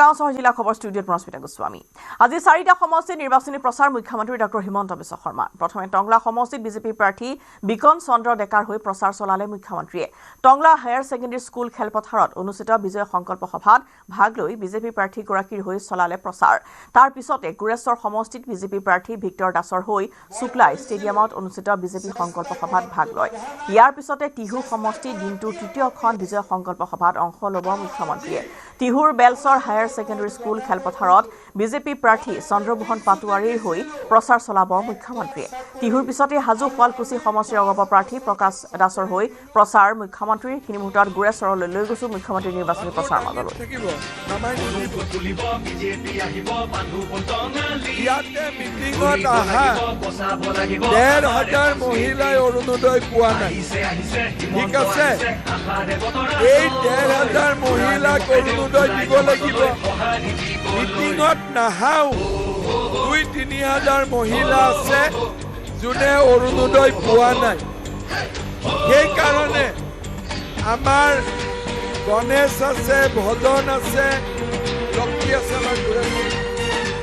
গাঁও চহৰ জিলা খবৰ ষ্টুডিঅ'ত মস্মিতা গোস্বামী। আজি 4টা সমষ্টিত নিৰ্বাচনী প্ৰচাৰ মুখ্যমন্ত্ৰী ডক্টৰ হিমন্ত বিশ্ব শৰ্মা। প্ৰথমে টংলা সমষ্টিত বিজেপি প্ৰাৰ্থী বিকন চন্দ্ৰ ডেকাৰ হৈ প্ৰচাৰ চলালে মুখ্যমন্ত্ৰীয়ে। টংলা হায়াৰ ছেকেণ্ডেৰী স্কুল খেলপথাৰত অনুষ্ঠিত বিজয় সংকল্প সভাত ভাগ লৈ বিজেপি প্ৰাৰ্থীগৰাকীৰ হৈ চলালে প্ৰচাৰ। তাৰ পিছতে গুৰেশ্বৰ সমষ্টিত বিজেপি প্ৰাৰ্থী ভিক্টৰ দাসৰ হৈ শুক্লাই ষ্টেডিয়ামত অনুষ্ঠিত বিজেপি সংকল্প সভাত ভাগ লয়। ইয়াৰ পিছতে টিহু সমষ্টিত দিনটোৰ তৃতীয়খন বিজয় সংকল্প সভাত অংশ ল'ব মুখ্যমন্ত্ৰীয়ে। টিহুৰ বেলচৰ হায়াৰ ছেকেণ্ডেৰী স্কুল খেলপথাৰত বিজেপি প্ৰাৰ্থী চন্দ্ৰমোহন পাটোৱাৰীৰ হৈ প্ৰচাৰ চলাব মুখ্যমন্ত্ৰীয়ে। টিহুৰ পিছতে হাজো শুৱালকুছি সমষ্টিৰ অগপ প্ৰাৰ্থী প্ৰকাশ দাসৰ হৈ প্ৰচাৰ মুখ্যমন্ত্ৰীৰ। তিনি মুহূৰ্তত গুৰেশ্বৰলৈ লৈ গৈছো মুখ্যমন্ত্ৰীৰ নিৰ্বাচনী প্ৰচাৰ মাজলৈ। মহিলাই অৰুণোদয় পোৱা নাই, ঠিক আছে। এই 1,500 মহিলাক অৰুণোদয় দিব লাগিব। মিটিঙত নাহাও 2-3 হাজাৰ মহিলা আছে যোনে অৰুণোদয় পোৱা নাই। সেইকাৰণে আমাৰ গণেশ আছে, ভজন আছে, লক্ষী আছে,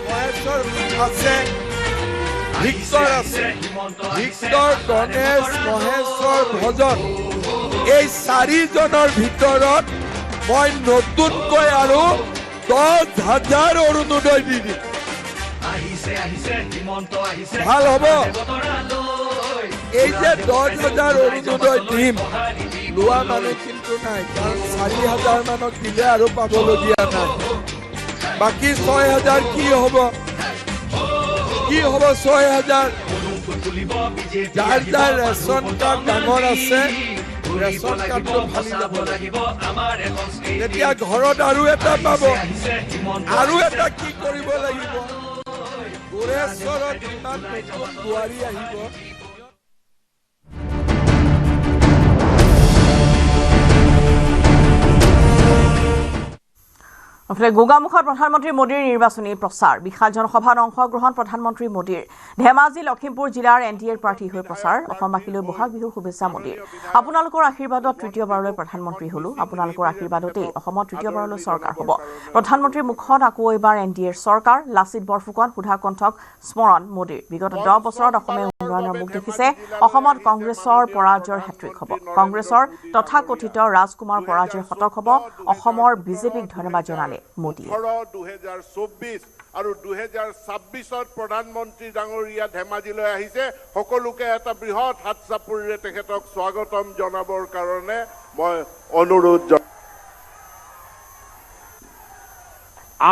মহেশ্বৰ আছে, ভিক্টৰ আছে। ভিক্টৰ, গণেশ, মহেশ্বৰ, ভজন, এই 4জনৰ ভিতৰত মই নতুনকৈ আৰু 10,000 অৰুণোদয় দি দিম। ভাল হ'ব। এই যে 10,000 অৰুণোদয় দিম, লোৱা মানুহ কিন্তু নাই, কাৰণ 4,000 মানক দিলে আৰু পাবলগীয়া নাই। বাকী 6,000 কি হ'ব? কি হ'ব 6,000? যাৰ যাৰ ৰেচন কাৰ্ড ডাঙৰ আছে, ৰেচন কাৰ্ডটো ফালি যাব লাগিব। তেতিয়া ঘৰত আৰু এটা পাব। আৰু এটা কি কৰিব লাগিব? গুৰেশ্বৰত ইমান নতুন বোৱাৰী আহিব। গোগামুখত প্ৰধানমন্ত্ৰী মোদীৰ নিৰ্বাচনী প্ৰচাৰ। বিশাল জনসভাত অংশগ্ৰহণ প্ৰধানমন্ত্ৰী মোদীৰ। ধেমাজি লখিমপুৰ জিলাৰ এনডিএৰ প্ৰাৰ্থী হৈ প্ৰচাৰ। অসমবাসীলৈ বহাগ বিহুৰ শুভেচ্ছা মোদীৰ। আপোনালোকৰ আশীৰ্বাদত তৃতীয়বাৰলৈ প্ৰধানমন্ত্ৰী হলো। আপোনালোকৰ আশীৰ্বাদতেই অসমত তৃতীয়বাৰলৈ চৰকাৰ হ'ব। প্ৰধানমন্ত্ৰীৰ মুখত আকৌ এবাৰ এনডিএৰ চৰকাৰ। লাচিত বৰফুকন সুধা কণ্ঠক স্মৰণ মোদীৰ। বিগত 10 বছৰত অসমে উন্নয়নৰ মুখ দেখিছে। অসমত কংগ্ৰেছৰ পৰাজয়ৰ হেট্ৰিক হ'ব। কংগ্ৰেছৰ তথাকথিত ৰাজকুমাৰ পৰাজয়ৰ শতক হ'ব। অসমৰ বিজেপিক ধন্যবাদ জনালে মোদীয়ে। 2024 আৰু 2026ত প্ৰধানমন্ত্ৰী ডাঙৰীয়া ধেমাজিলৈ আহিছে। সকলোকে এটা বৃহৎ হাত চাপৰিৰে তেখেতক স্বাগতম জনাবৰ কাৰণে মই অনুৰোধ জনাইছো।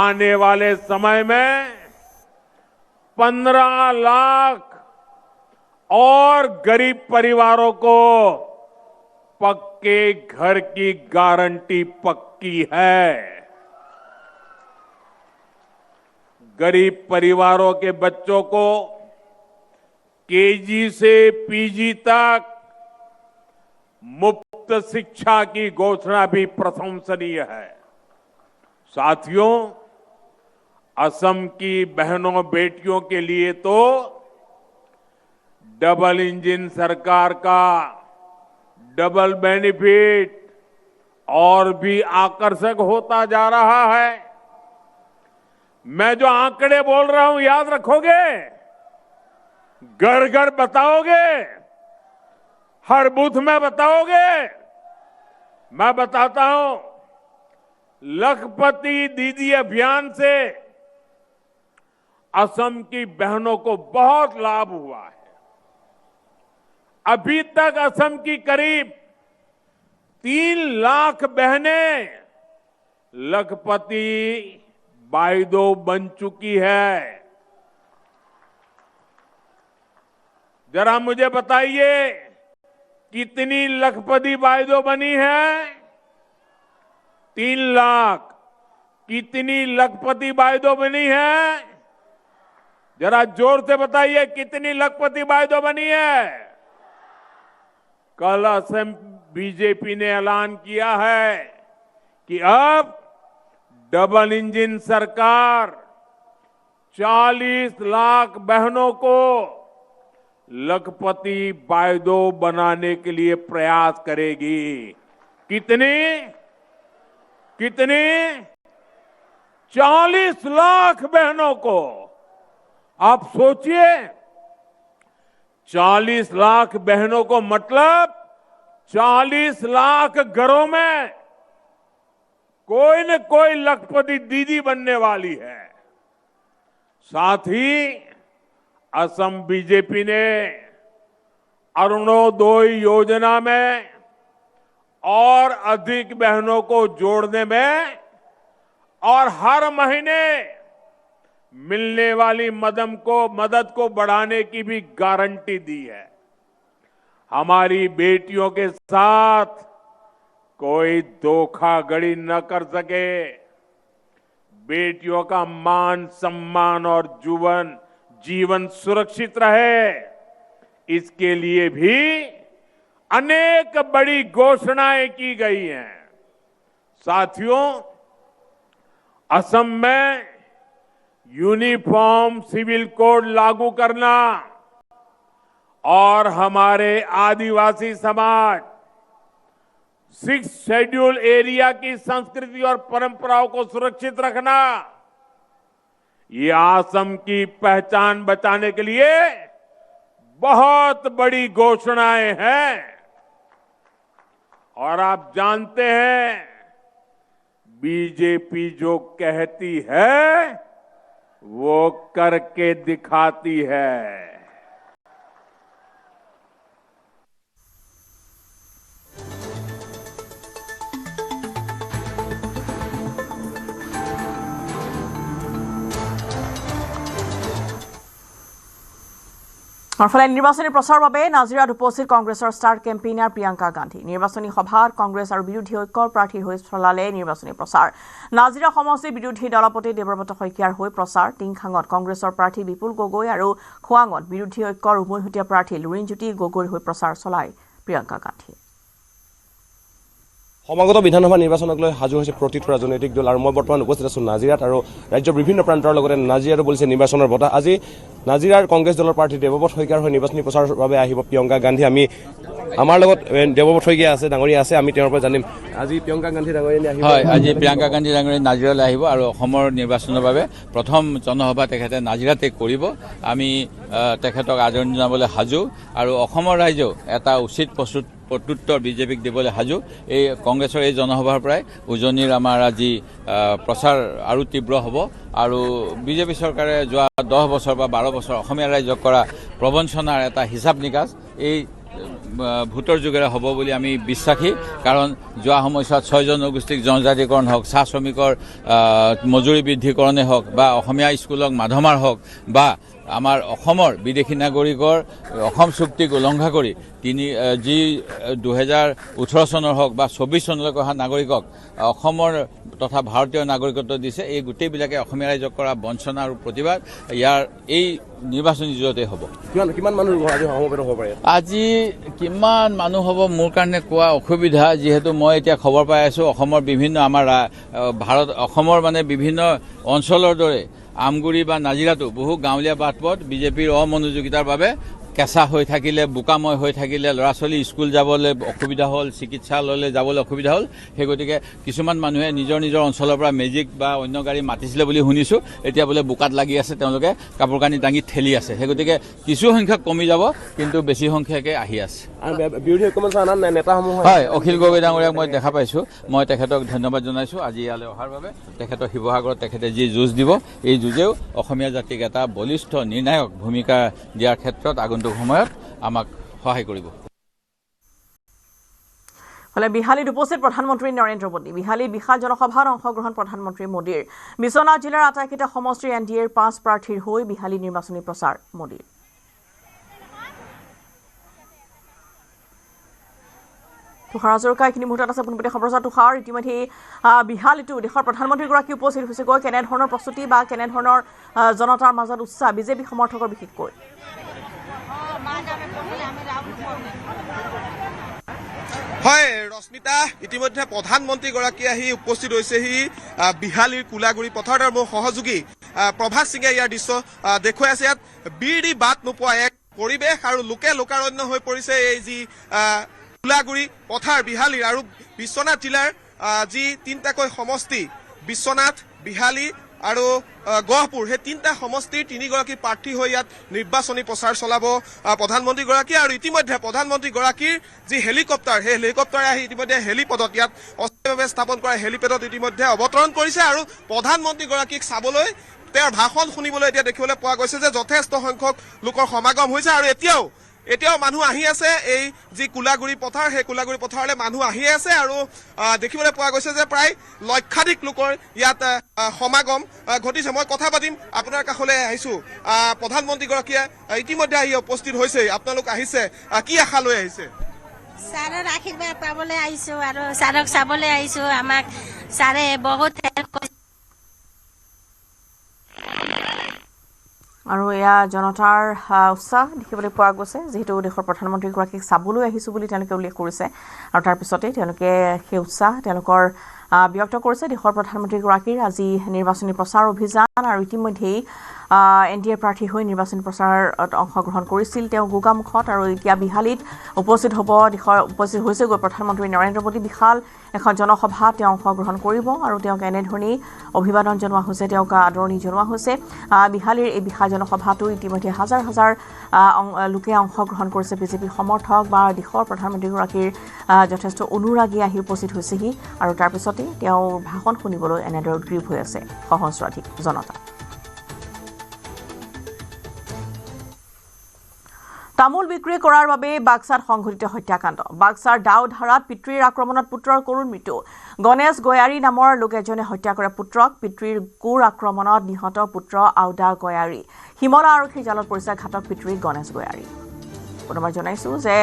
आने वाले समय में 15 लाख और गरीब परिवारों को पक्के घर की गारंटी पक्की है। गरीब परिवारों के बच्चों को केजी से पीजी तक मुफ्त शिक्षा की घोषणा भी प्रशंसनीय है। साथियों, असम की बहनों बेटियों के लिए तो डबल इंजन सरकार का डबल बेनिफिट और भी आकर्षक होता जा रहा है। मैं जो आंकड़े बोल रहा हूं याद रखोगे? घर घर बताओगे? हर बूथ में बताओगे? मैं बताता हूं, लखपति दीदी अभियान से असम की बहनों को बहुत लाभ हुआ है। अभी तक असम की करीब 3 लाख बहनें लखपति बाइदो बन चुकी है। जरा मुझे बताइए, कितनी लखपति बाइदो बनी है? 3 लाख। कितनी लखपति बाइदो बनी है? जरा जोर से बताइए, कितनी लखपति बाइदो बनी है? कल असम बीजेपी ने ऐलान किया है कि अब डबल इंजन सरकार 40 लाख बहनों को लखपति बाइदो बनाने के लिए प्रयास करेगी। कितनी? 40 लाख बहनों को, आप सोचिए 40 लाख बहनों को, मतलब 40 लाख घरों में कोई न कोई लखपति दीदी बनने वाली है। साथ ही असम बीजेपी ने अरुणोदय योजना में और अधिक बहनों को जोड़ने में और हर महीने मिलने वाली मदद को बढ़ाने की भी गारंटी दी है। हमारी बेटियों के साथ कोई धोखाधड़ी न कर सके, बेटियों का मान सम्मान और जीवन सुरक्षित रहे, इसके लिए भी अनेक बड़ी घोषणाएं की गई हैं। साथियों, असम में यूनिफॉर्म सिविल कोड लागू करना और हमारे आदिवासी समाज 6 शेड्यूल एरिया की संस्कृति और परंपराओं को सुरक्षित रखना, ये असम की पहचान बचाने के लिए बहुत बड़ी घोषणाएं हैं। और आप जानते हैं, बीजेपी जो कहती है वो करके दिखाती है। আনফালে নিৰ্বাচনী প্ৰচাৰৰ বাবে নাজিৰাত উপস্থিত কংগ্ৰেছৰ ষ্টাৰ কেম্পেইনাৰ প্ৰিয়ংকা গান্ধী। নিৰ্বাচনী সভাত কংগ্ৰেছ আৰু বিৰোধী ঐক্যৰ প্ৰাৰ্থীৰ হৈ চলালে নিৰ্বাচনী প্ৰচাৰ। নাজিৰা সমষ্টিৰ বিৰোধী দলপতি দেৱব্ৰত শইকীয়াৰ হৈ প্ৰচাৰ। টিংখাঙত কংগ্ৰেছৰ প্ৰাৰ্থী বিপুল গগৈ আৰু খোৱাঙত বিৰোধী ঐক্যৰ উমৈহতীয়া প্ৰাৰ্থী লুৰিণজ্যোতি গগৈৰ হৈ প্ৰচাৰ চলায় প্ৰিয়ংকা গান্ধীয়ে। সমাগত বিধানসভা নিৰ্বাচনক লৈ সাজু হৈছে প্ৰতিটো ৰাজনৈতিক দল আৰু মই বৰ্তমান উপস্থিত আছো নাজিৰাত আৰু ৰাজ্যৰ বিভিন্ন প্ৰান্তৰ লগতে নাজিৰাতো বলিছে নিৰ্বাচনৰ বতাহ। আজি নাজিৰাৰ কংগ্ৰেছ দলৰ প্ৰাৰ্থী দেৱব্ৰত শইকীয়াৰ হৈ নিৰ্বাচনী প্ৰচাৰৰ বাবে আহিব প্ৰিয়ংকা গান্ধী। আমি আমাৰ লগত দেৱব্ৰত শইকীয়া আছে, ডাঙৰীয়া আছে, আমি তেওঁৰ পৰা জানিম আজি প্ৰিয়ংকা গান্ধী ডাঙৰীয়া আহিব। হয়, আজি প্ৰিয়ংকা গান্ধী ডাঙৰীয়া নাজিৰালৈ আহিব আৰু অসমৰ নিৰ্বাচনৰ বাবে প্ৰথম জনসভা তেখেতে নাজিৰাতে কৰিব। আমি তেখেতক আদৰণি জনাবলৈ সাজু আৰু অসমৰ ৰাইজেও এটা উচিত প্ৰত্যুত্তৰ বিজেপিক দিবলৈ সাজু। এই কংগ্ৰেছৰ এই জনসভাৰ পৰাই উজনিৰ আমাৰ আজি প্ৰচাৰ আৰু তীব্ৰ হ'ব আৰু বিজেপি চৰকাৰে যোৱা 10 বছৰ বা 12 বছৰ অসমীয়া ৰাইজক কৰা প্ৰবঞ্চনাৰ এটা হিচাপ নিকাচ এই ভোটৰ যোগেৰে হ'ব বুলি আমি বিশ্বাসী। কাৰণ যোৱা সময়ছোৱাত 6 জনগোষ্ঠীক জনজাতিকৰণ হওক, চাহ শ্ৰমিকৰ মজুৰি বৃদ্ধিকৰণে হওক বা অসমীয়া স্কুলক মাধমাৰ হওক বা আমাৰ অসমৰ বিদেশী নাগৰিকৰ অসম চুক্তিক উলংঘা কৰি যি 2018 চনৰ হওক বা 24 চনলৈকে অহা নাগৰিকক অসমৰ তথা ভাৰতীয় নাগৰিকত্ব দিছে, এই গোটেইবিলাকে অসমীয়া ৰাইজক কৰা বঞ্চনা আৰু প্ৰতিবাদ ইয়াৰ এই নিৰ্বাচনী যুঁজতে হ'ব। কিমান মানুহ সমবেত হ'ব পাৰে? আজি কিমান মানুহ হ'ব মোৰ কাৰণে কোৱা অসুবিধা, যিহেতু মই এতিয়া খবৰ পাই আছোঁ অসমৰ বিভিন্ন আমাৰ অসমৰ মানে বিভিন্ন অঞ্চলৰ দৰে আমগুৰি বা নাজিৰাতো বহু গাঁৱলীয়া বাট পথ বিজেপিৰ অমনোযোগিতাৰ বাবে কেঁচা হৈ থাকিলে, বোকাময় হৈ থাকিলে, ল'ৰা ছোৱালী স্কুল যাবলৈ অসুবিধা হ'ল, চিকিৎসালয়লৈ যাবলৈ অসুবিধা হ'ল। সেই গতিকে কিছুমান মানুহে নিজৰ অঞ্চলৰ পৰা মেজিক বা অন্য গাড়ী মাতিছিলে বুলি শুনিছোঁ, এতিয়া বোলে বোকাত লাগি আছে, তেওঁলোকে কাপোৰ কানি দাঙি ঠেলি আছে। সেই গতিকে কিছু সংখ্যক কমি যাব, কিন্তু বেছি সংখ্যকে আহি আছে। হয়, অখিল গগৈ ডাঙৰীয়াক মই দেখা পাইছোঁ, মই তেখেতক ধন্যবাদ জনাইছোঁ আজি ইয়ালৈ অহাৰ বাবে। তেখেতৰ শিৱসাগৰত তেখেতে যি যুঁজ দিব, এই যুঁজেও অসমীয়া জাতিক এটা বলিষ্ঠ নিৰ্ণায়ক ভূমিকা দিয়াৰ ক্ষেত্ৰত আগন্তুক সময়ত আমাক সহায় কৰিব। হলে বিহালীত উপস্থিত প্ৰধানমন্ত্ৰী নৰেন্দ্ৰ মোদী। বিহালীত বিশাল জনসভাত অংশগ্ৰহণ প্ৰধানমন্ত্ৰী মোদীৰ। বিশ্বনাথ জিলাৰ আটাইকেইটা সমষ্টিৰ NDAৰ 5 প্ৰাৰ্থীৰ হৈ বিহালী নিৰ্বাচনী প্ৰচাৰ মোদীৰ। তুষাৰ হাজৰিকা এইখিনি মুহূৰ্তত আছে পোনপটীয়া খবৰ। তুষাৰ, ইতিমধ্যে বিহালীতো দেশৰ প্ৰধানমন্ত্ৰীগৰাকী উপস্থিত হৈছে। গৈ কেনেধৰণৰ প্ৰস্তুতি বা কেনেধৰণৰ জনতাৰ মাজত উৎসাহ বিজেপি সমৰ্থকৰ বিশেষকৈ? হয় ৰশ্মিতা, ইতিমধ্যে প্ৰধানমন্ত্ৰীগৰাকী আহি উপস্থিত হৈছেহি বিহালীৰ কোলাগুৰি পথাৰত। আৰু মোৰ সহযোগী প্ৰভাত সিঙে ইয়াৰ দৃশ্য দেখুৱাই আছে। ইয়াত বিৰি বাট নোপোৱা এক পৰিৱেশ আৰু লোকাৰণ্য হৈ পৰিছে এই যি কোলাগুৰি পথাৰ বিহালীৰ। আৰু বিশ্বনাথ জিলাৰ যি 3টাকৈ সমষ্টি বিশ্বনাথ, বিহালী আৰু গহপুৰ সেই তিনিটা সমষ্টিৰ তিনিগৰাকী প্ৰাৰ্থী হৈ ইয়াত নিৰ্বাচনী প্ৰচাৰ চলাব প্ৰধানমন্ত্ৰীগৰাকী। আৰু ইতিমধ্যে প্ৰধানমন্ত্ৰীগৰাকীৰ যি হেলিকপ্টাৰ সেই হেলিকপ্টাৰে আহি ইতিমধ্যে হেলিপদত ইয়াত অস্থায়ীভাৱে স্থাপন কৰা হেলিপেডত ইতিমধ্যে অৱতৰণ কৰিছে আৰু প্ৰধানমন্ত্ৰীগৰাকীক চাবলৈ তেওঁৰ ভাষণ শুনিবলৈ এতিয়া দেখিবলৈ পোৱা গৈছে যে যথেষ্ট সংখ্যক লোকৰ সমাগম হৈছে আৰু এতিয়াও মানুহ আহি আছে। এই যি কোলাগুৰি পথাৰ সেই কোলাগুৰি পথাৰলৈ মানুহ আহি আছে আৰু দেখিবলৈ পোৱা গৈছে যে প্ৰায় লক্ষাধিক লোকৰ ইয়াত সমাগম ঘটিছে। মই কথা পাতিম, আপোনাৰ কাষলৈ আহিছো। প্ৰধানমন্ত্ৰীগৰাকীয়ে ইতিমধ্যে আহি উপস্থিত হৈছে, আপোনালোক আহিছে, কি আশা লৈ আহিছে? ছাৰৰ আশীৰ্বাদ পাবলৈ আহিছো আৰু ছাৰক চাবলৈ আহিছো। আমাক ছাৰে বহুত হেল্প কৰিছে আৰু এয়া জনতাৰ উৎসাহ দেখিবলৈ পোৱা গৈছে, যিহেতু দেশৰ প্ৰধানমন্ত্ৰীগৰাকীক চাবলৈ আহিছোঁ বুলি তেওঁলোকে উল্লেখ কৰিছে। আৰু তাৰ পিছতেই তেওঁলোকে সেই উৎসাহ তেওঁলোকৰ ব্যক্ত কৰিছে দেশৰ প্ৰধানমন্ত্ৰীগৰাকীৰ আজি নিৰ্বাচনী প্ৰচাৰ অভিযান। আৰু ইতিমধ্যেই NDA প্ৰাৰ্থী হৈ নিৰ্বাচনী প্ৰচাৰত অংশগ্ৰহণ কৰিছিল তেওঁ গোগামুখত, আৰু এতিয়া বিহালীত উপস্থিত হৈছেগৈ প্ৰধানমন্ত্ৰী নৰেন্দ্ৰ মোদী। বিশাল এখন জনসভাত তেওঁ অংশগ্ৰহণ কৰিব আৰু তেওঁক এনেধৰণেই অভিবাদন জনোৱা হৈছে, তেওঁক আদৰণি জনোৱা হৈছে। বিহালীৰ এই বিশাল জনসভাতো ইতিমধ্যে হাজাৰ হাজাৰ লোকে অংশগ্ৰহণ কৰিছে। বিজেপি সমৰ্থক বা দেশৰ প্ৰধানমন্ত্ৰীগৰাকীৰ যথেষ্ট অনুৰাগী আহি উপস্থিত হৈছেহি আৰু তাৰ পিছতেই তেওঁৰ ভাষণ শুনিবলৈ এনেদৰে উদ্গ্ৰীৱ হৈ আছে সহস্ৰাধিক জনতা। তামোল বিক্ৰী কৰাৰ বাবে বাক্সাত সংঘটিত হত্যাকাণ্ড। বাক্সাৰ ডাওধাৰাত পিতৃৰ আক্ৰমণত পুত্ৰৰ কৰুণ মৃত্যু। গণেশ গয়াৰী নামৰ লোক এজনে হত্যা কৰে পুত্ৰক। পিতৃৰ কোৰ আক্ৰমণত নিহত পুত্ৰ আউদা গয়াৰী। হিমলা আৰক্ষীৰ জালত পৰিছে ঘাতক পিতৃ গণেশ গয়াৰী। পুনৰবাৰ জনাইছোঁ যে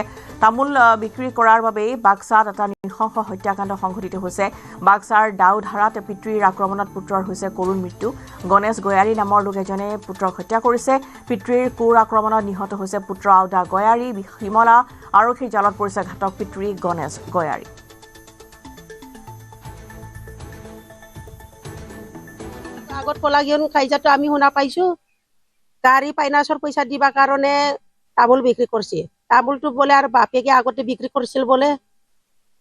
তামোল বিক্ৰী কৰাৰ বাবেই বাক্সাত এটা নৃশংস হত্যাকাণ্ড সংঘটিত হৈছে। বাক্সাৰ ডাওধাৰাত পিতৃৰ আক্ৰমণত পুত্ৰৰ হৈছে কৰুণ মৃত্যু। গণেশ গয়াৰী নামৰ লোক এজনে পুত্ৰক হত্যা কৰিছে। পিতৃৰ কোৰ আক্ৰমণত নিহত হৈছে পুত্ৰ আউদা গয়াৰী। হিমলা আৰক্ষীৰ জালত পৰিছে ঘাতক পিতৃ গণেশ গয়াৰী। আগত পলাগিয়ন কাইজাটো আমি শুনা পাইছো, গাড়ী ফাইনান্সৰ পইচা দিবা কাৰণে তামোল বিক্ৰী কৰিছে। তামোলটো বোলে আৰু বাপেকে আগতে বিক্ৰী কৰিছিল বোলে,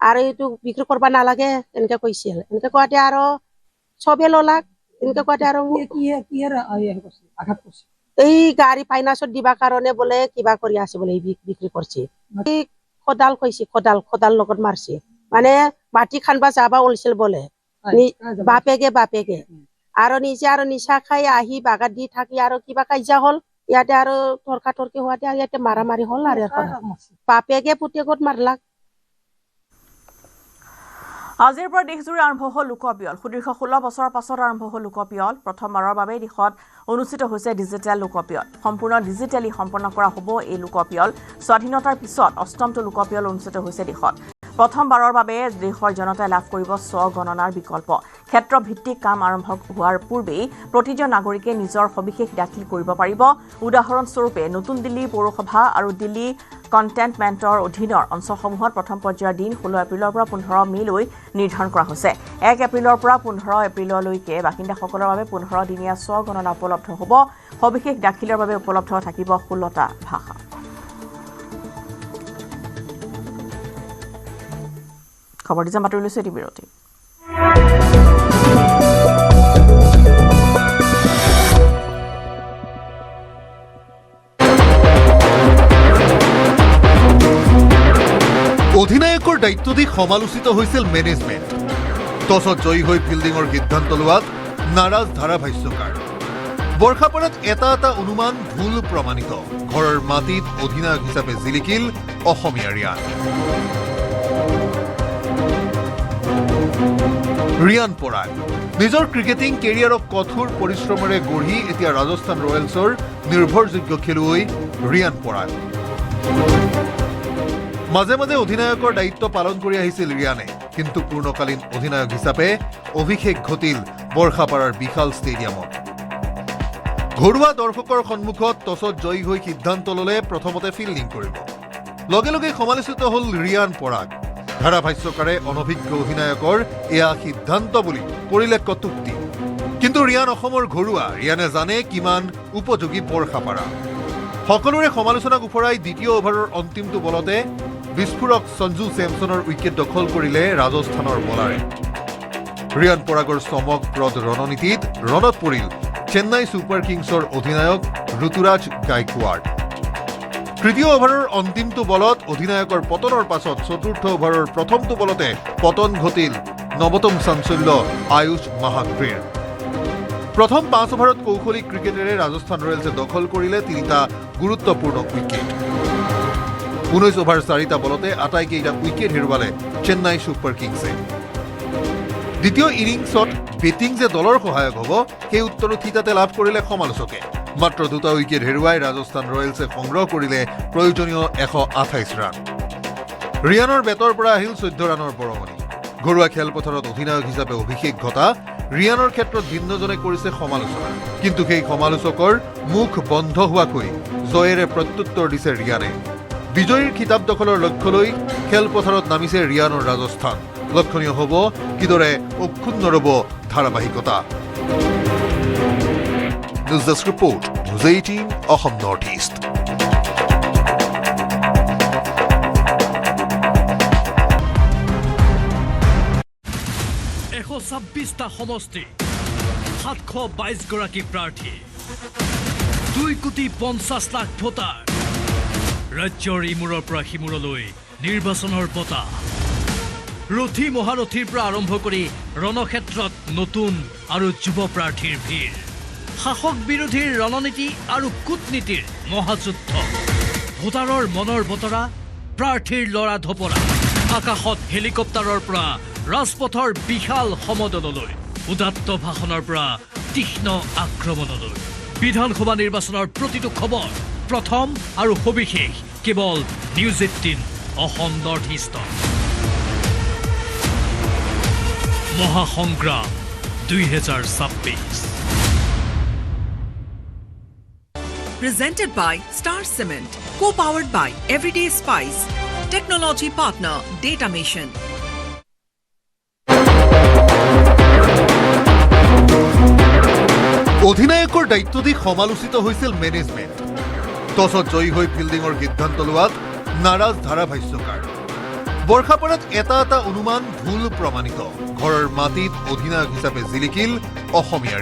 আৰু এইটো বিক্ৰী কৰিব নালাগে এনেকে কৈছিল। এনেকে কোৱাতে আৰু চবে ললাক, এনেকে কোৱাতে আৰু এই গাড়ী ফাইনান্সত দিবা কাৰণে বোলে কিবা কৰি আছে বোলে, বিক্ৰী কৰিছে। খদাল কৈছে, খদাল লগত মাৰছে, মানে মাটি খানবা যাবা ওলছিল বোলে বাপেকে আৰু নিজে আৰু নিচা খাই আহি বাগাত দি থাকি আৰু কিবা কাজিয়া হ'ল। ইয়াতে আৰু তৰ্কাতৰ্কি হোৱাতে ইয়াতে মাৰামাৰি হ'ল আৰু বাপেকে পুতেকত মাৰলাক। আজিৰ পৰা দেশজুৰি আৰম্ভ হ'ল লোকপিয়ল। সুদীৰ্ঘ 16 বছৰৰ পাছত আৰম্ভ হ'ল লোকপিয়ল। প্ৰথমবাৰৰ বাবে দেশত অনুষ্ঠিত হৈছে ডিজিটেল লোকপিয়ল। সম্পূৰ্ণ ডিজিটেলি সম্পন্ন কৰা হ'ব এই লোকপিয়ল। স্বাধীনতাৰ পিছত 8মটো লোকপিয়ল অনুষ্ঠিত হৈছে দেশত। প্ৰথমবাৰৰ বাবে দেশৰ জনতাই লাভ কৰিব স্বগণনাৰ বিকল্প। ক্ষেত্ৰভিত্তিক কাম আৰম্ভ হোৱাৰ পূৰ্বেই প্ৰতিজন নাগৰিকে নিজৰ সবিশেষ দাখিল কৰিব পাৰিব। উদাহৰণস্বৰূপে নতুন দিল্লী পৌৰসভা আৰু দিল্লী কণ্টেইনমেণ্টৰ অধীনৰ অঞ্চলসমূহত প্ৰথম পৰ্যায়ৰ দিন 16 এপ্ৰিলৰ পৰা 15 মে'লৈ নিৰ্ধাৰণ কৰা হৈছে। 1 এপ্ৰিলৰ পৰা 15 এপ্ৰিললৈকে বাসিন্দাসকলৰ বাবে 15 দিনীয়া স্বগণনা উপলব্ধ হ'ব। সবিশেষ দাখিলৰ বাবে উপলব্ধ থাকিব 16টা ভাষা। খবৰ দিছে মাত্ৰ লৈছে এটি বিৰতি। অধিনায়কৰ দায়িত্ব দি সমালোচিত হৈছিল মেনেজমেণ্ট। টছত জয়ী হৈ ফিল্ডিঙৰ সিদ্ধান্ত লোৱাত নাৰাজ ধাৰাভাষ্যকাৰ। বৰ্ষাপাৰাত এটা অনুমান ভুল প্ৰমাণিত। ঘৰৰ মাটিত অধিনায়ক হিচাপে জিলিকিল অসমীয়া ৰিয়ান পৰাগ। নিজৰ ক্ৰিকেটিং কেৰিয়াৰক কঠোৰ পৰিশ্ৰমেৰে গঢ়ি এতিয়া ৰাজস্থান ৰয়েলছৰ নিৰ্ভৰযোগ্য খেলুৱৈ ৰিয়ান পৰাগ। মাজে মাজে অধিনায়কৰ দায়িত্ব পালন কৰি আহিছিল ৰিয়ানে, কিন্তু পূৰ্ণকালীন অধিনায়ক হিচাপে অভিষেক ঘটিল বৰ্ষাপাৰাৰ বিশাল ষ্টেডিয়ামত। ঘৰুৱা দৰ্শকৰ সন্মুখত টছত জয়ী হৈ সিদ্ধান্ত ল'লে প্ৰথমতে ফিল্ডিং কৰিব। লগে লগে সমালোচিত হ'ল ৰিয়ান পৰাগ। ধাৰাভাষ্যকাৰে অনভিজ্ঞ অধিনায়কৰ এয়া সিদ্ধান্ত বুলি কৰিলে কটুক্তি। কিন্তু ৰিয়ান অসমৰ ঘৰুৱা, ৰিয়ানে জানে কিমান উপযোগী বৰ্ষাপাৰা। সকলোৰে সমালোচনাক ওফৰাই দ্বিতীয় অভাৰৰ অন্তিমটো বলতে বিস্ফোৰক সঞ্জু চেমছনৰ উইকেট দখল কৰিলে ৰাজস্থানৰ বলাৰে। ৰিয়ান পৰাগৰ চমকপ্ৰদ ৰণনীতিত ৰণত পৰিল চেন্নাই ছুপাৰ কিংছৰ অধিনায়ক ঋতুৰাজ গাইকোৱাড। তৃতীয় অভাৰৰ অন্তিমটো বলত অধিনায়কৰ পতনৰ পাছত চতুৰ্থ অভাৰৰ প্ৰথমটো বলতে পতন ঘটিল নৱতম চাঞ্চল্য আয়ুষ মাহাত্ৰেৰ। প্ৰথম 5 অভাৰত কৌশলী ক্ৰিকেটেৰে ৰাজস্থান ৰয়েলছে দখল কৰিলে 3টা গুৰুত্বপূৰ্ণ উইকেট। 19 অভাৰ 4টা বলতে আটাইকেইটা উইকেট হেৰুৱালে চেন্নাই ছুপাৰ কিংছে। দ্বিতীয় ইনিংছত বেটিং যে দলৰ সহায়ক হ'ব সেই উত্তৰো থিতাতে লাভ কৰিলে সমালোচকে। মাত্ৰ 2টা উইকেট হেৰুৱাই ৰাজস্থান ৰয়েলছে সংগ্ৰহ কৰিলে প্ৰয়োজনীয় 128 ৰান। ৰিয়ানৰ বেটৰ পৰা আহিল 14 ৰানৰ বৰঙণি। ঘৰুৱা খেলপথাৰত অধিনায়ক হিচাপে অভিষেক ঘটা ৰিয়ানৰ ক্ষেত্ৰত ভিন্নজনে কৰিছে সমালোচনা, কিন্তু সেই সমালোচকৰ মুখ বন্ধ হোৱাকৈ জয়েৰে প্ৰত্যুত্তৰ দিছে ৰিয়ানে। বিজয়ীৰ খিতাপ দখলৰ লক্ষ্য লৈ খেলপথাৰত নামিছে ৰিয়ানৰ ৰাজস্থান। লক্ষণীয় হ'ব কিদৰে অক্ষুণ্ণ ৰ'ব ধাৰাবাহিকতা। News desk report, news 18 Assam north ইষ্ট। সমষ্টি 722 গৰাকী প্ৰাৰ্থী, 2,50,00,000 ভোটাৰ। ৰাজ্যৰ ইমূৰৰ পৰা সিমূৰলৈ নিৰ্বাচনৰ বতাহ। ৰথী মহাৰথীৰ পৰা আৰম্ভ কৰি ৰণক্ষেত্ৰত নতুন আৰু যুৱ প্ৰাৰ্থীৰ ভিৰ। শাসক বিৰোধীৰ ৰণনীতি আৰু কূটনীতিৰ মহাযুদ্ধ। ভোটাৰৰ মনৰ বতৰা, প্ৰাৰ্থীৰ লৰা ধপৰা। আকাশত হেলিকপ্টাৰৰ পৰা ৰাজপথৰ বিশাল সমদললৈ, উদাত্ত ভাষণৰ পৰা তীক্ষ্ণ আক্ৰমণলৈ। বিধানসভা নিৰ্বাচনৰ প্ৰতিটো খবৰ প্ৰথম আৰু সবিশেষ কেৱল নিউজ 18 অসম নৰ্থ ইষ্ট। মহাসংগ্ৰাম 2026 Presented by Star Cement, co-powered by Everyday Spice, technology partner Data Mission. অধিনায়কৰ দায়িত্ব দি সমালোচিত হৈছিল মেনেজমেণ্ট। টছত জয়ী হৈ ফিল্ডিঙৰ সিদ্ধান্ত লোৱাত নাৰাজ ধাৰাভাষ্যকাৰ। বৰ্ষাপাৰাত এটা অনুমান ভুল প্ৰমাণিত। ঘৰৰ মাটিত অধিনায়ক হিচাপে জিলিকিল অসমীয়া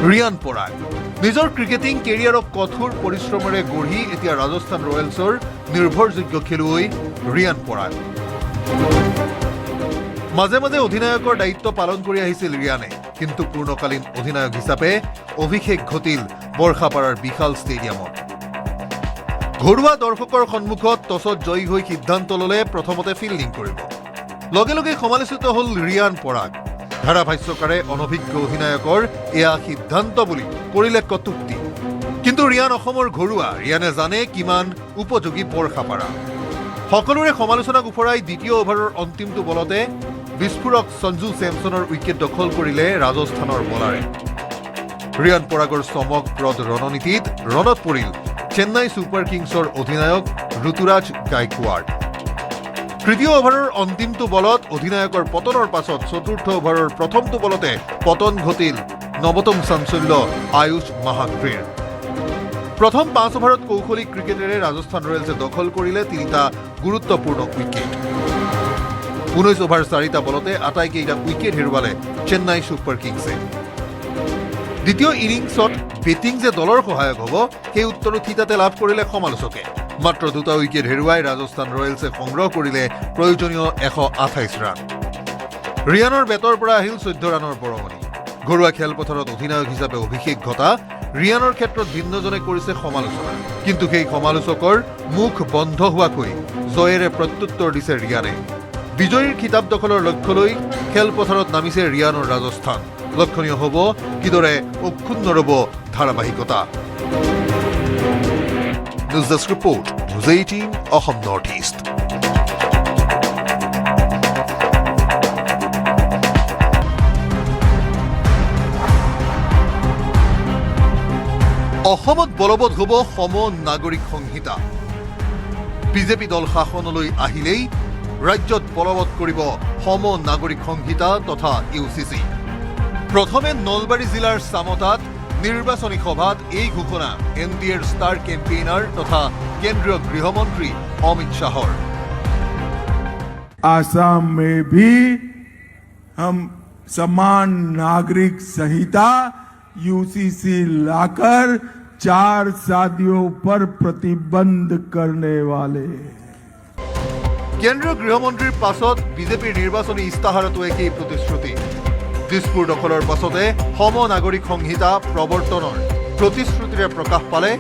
ৰিয়ান পৰাগ। নিজৰ ক্ৰিকেটিং কেৰিয়াৰক কঠোৰ পৰিশ্ৰমেৰে গঢ়ি এতিয়া ৰাজস্থান ৰয়েলছৰ নিৰ্ভৰযোগ্য খেলুৱৈ ৰিয়ান পৰাগ। মাজে মাজে অধিনায়কৰ দায়িত্ব পালন কৰি আহিছিল ৰিয়ানে, কিন্তু পূৰ্ণকালীন অধিনায়ক হিচাপে অভিষেক ঘটিল বৰ্ষাপাৰাৰ বিশাল ষ্টেডিয়ামত। ঘৰুৱা দৰ্শকৰ সন্মুখত টছত জয়ী হৈ সিদ্ধান্ত ল'লে প্ৰথমতে ফিল্ডিং কৰিব। লগে লগে সমালোচিত হ'ল ৰিয়ান পৰাগ। ধাৰাভাষ্যকাৰে অনভিজ্ঞ অধিনায়কৰ এয়া সিদ্ধান্ত বুলি কৰিলে কটুক্তি। কিন্তু ৰিয়ান অসমৰ ঘৰুৱা, ৰিয়ানে জানে কিমান উপযোগী বৰ্ষাপাৰা। সকলোৰে সমালোচনাক ওফৰাই দ্বিতীয় অভাৰৰ অন্তিমটো বলতে বিস্ফোৰক সঞ্জু চেমছনৰ উইকেট দখল কৰিলে ৰাজস্থানৰ বলাৰে। ৰিয়ান পৰাগৰ চমকপ্ৰদ ৰণনীতিত ৰণত পৰিল চেন্নাই ছুপাৰ কিংছৰ অধিনায়ক ঋতুৰাজ গাইকোৱাড। তৃতীয় অভাৰৰ অন্তিমটো বলত অধিনায়কৰ পতনৰ পাছত চতুৰ্থ অভাৰৰ প্ৰথমটো বলতে পতন ঘটিল নৱতম চাঞ্চল্য আয়ুষ মাহাত্ৰেৰ। প্ৰথম 5 অভাৰত কৌশলী ক্ৰিকেটেৰে ৰাজস্থান ৰয়েলছে দখল কৰিলে 3টা গুৰুত্বপূৰ্ণ উইকেট। 19 অভাৰ 4টা বলতে আটাইকেইটা উইকেট হেৰুৱালে চেন্নাই ছুপাৰ কিংছে। দ্বিতীয় ইনিংছত বেটিং যে দলৰ সহায়ক হ'ব সেই উত্তৰো থিতাতে লাভ কৰিলে সমালোচকে। মাত্ৰ 2টা উইকেট হেৰুৱাই ৰাজস্থান ৰয়েলছে সংগ্ৰহ কৰিলে প্ৰয়োজনীয় 128 ৰান। ৰিয়ানৰ বেটৰ পৰা আহিল 14 ৰানৰ বৰঙণি। ঘৰুৱা খেলপথাৰত অধিনায়ক হিচাপে অভিষেক ঘটা ৰিয়ানৰ ক্ষেত্ৰত ভিন্নজনে কৰিছে সমালোচনা, কিন্তু সেই সমালোচকৰ মুখ বন্ধ হোৱাকৈ জয়েৰে প্ৰত্যুত্তৰ দিছে ৰিয়ানে। বিজয়ীৰ খিতাপ দখলৰ লক্ষ্য লৈ খেলপথাৰত নামিছে ৰিয়ানৰ ৰাজস্থান। লক্ষণীয় হ'ব কিদৰে অক্ষুণ্ণ ৰ'ব ধাৰাবাহিকতা। News desk report, news 18 Assam north ইষ্ট। অসমত বলবৎ হ'ব সম নাগৰিক সংহিতা। বিজেপি দল শাসনলৈ আহিলেই ৰাজ্যত বলবৎ কৰিব সম নাগৰিক সংহিতা তথা UCC। প্ৰথমে নলবাৰী জিলাৰ চামতাত নিৰ্বাচনী সভাত এই ঘোষণা NDAৰ ষ্টাৰ কেম্পেইনাৰ তথা কেন্দ্ৰীয় গৃহমন্ত্ৰী অমিত শ্বাহৰ। आसाम में भी हम समान नागरिक संहिता यूसीसी लाकर 4 शादियों पर प्रतिबंध करने वाले কেন্দ্ৰীয় গৃহমন্ত্ৰীৰ পাছত বিজেপিৰ নিৰ্বাচনী ইস্তাহাৰতো একেই প্ৰতিশ্ৰুতি দিছপুৰ দখলৰ পাছতে সম নাগৰিক সংহিতা প্ৰৱৰ্তনৰ প্ৰতিশ্ৰুতিৰে প্ৰকাশ পালে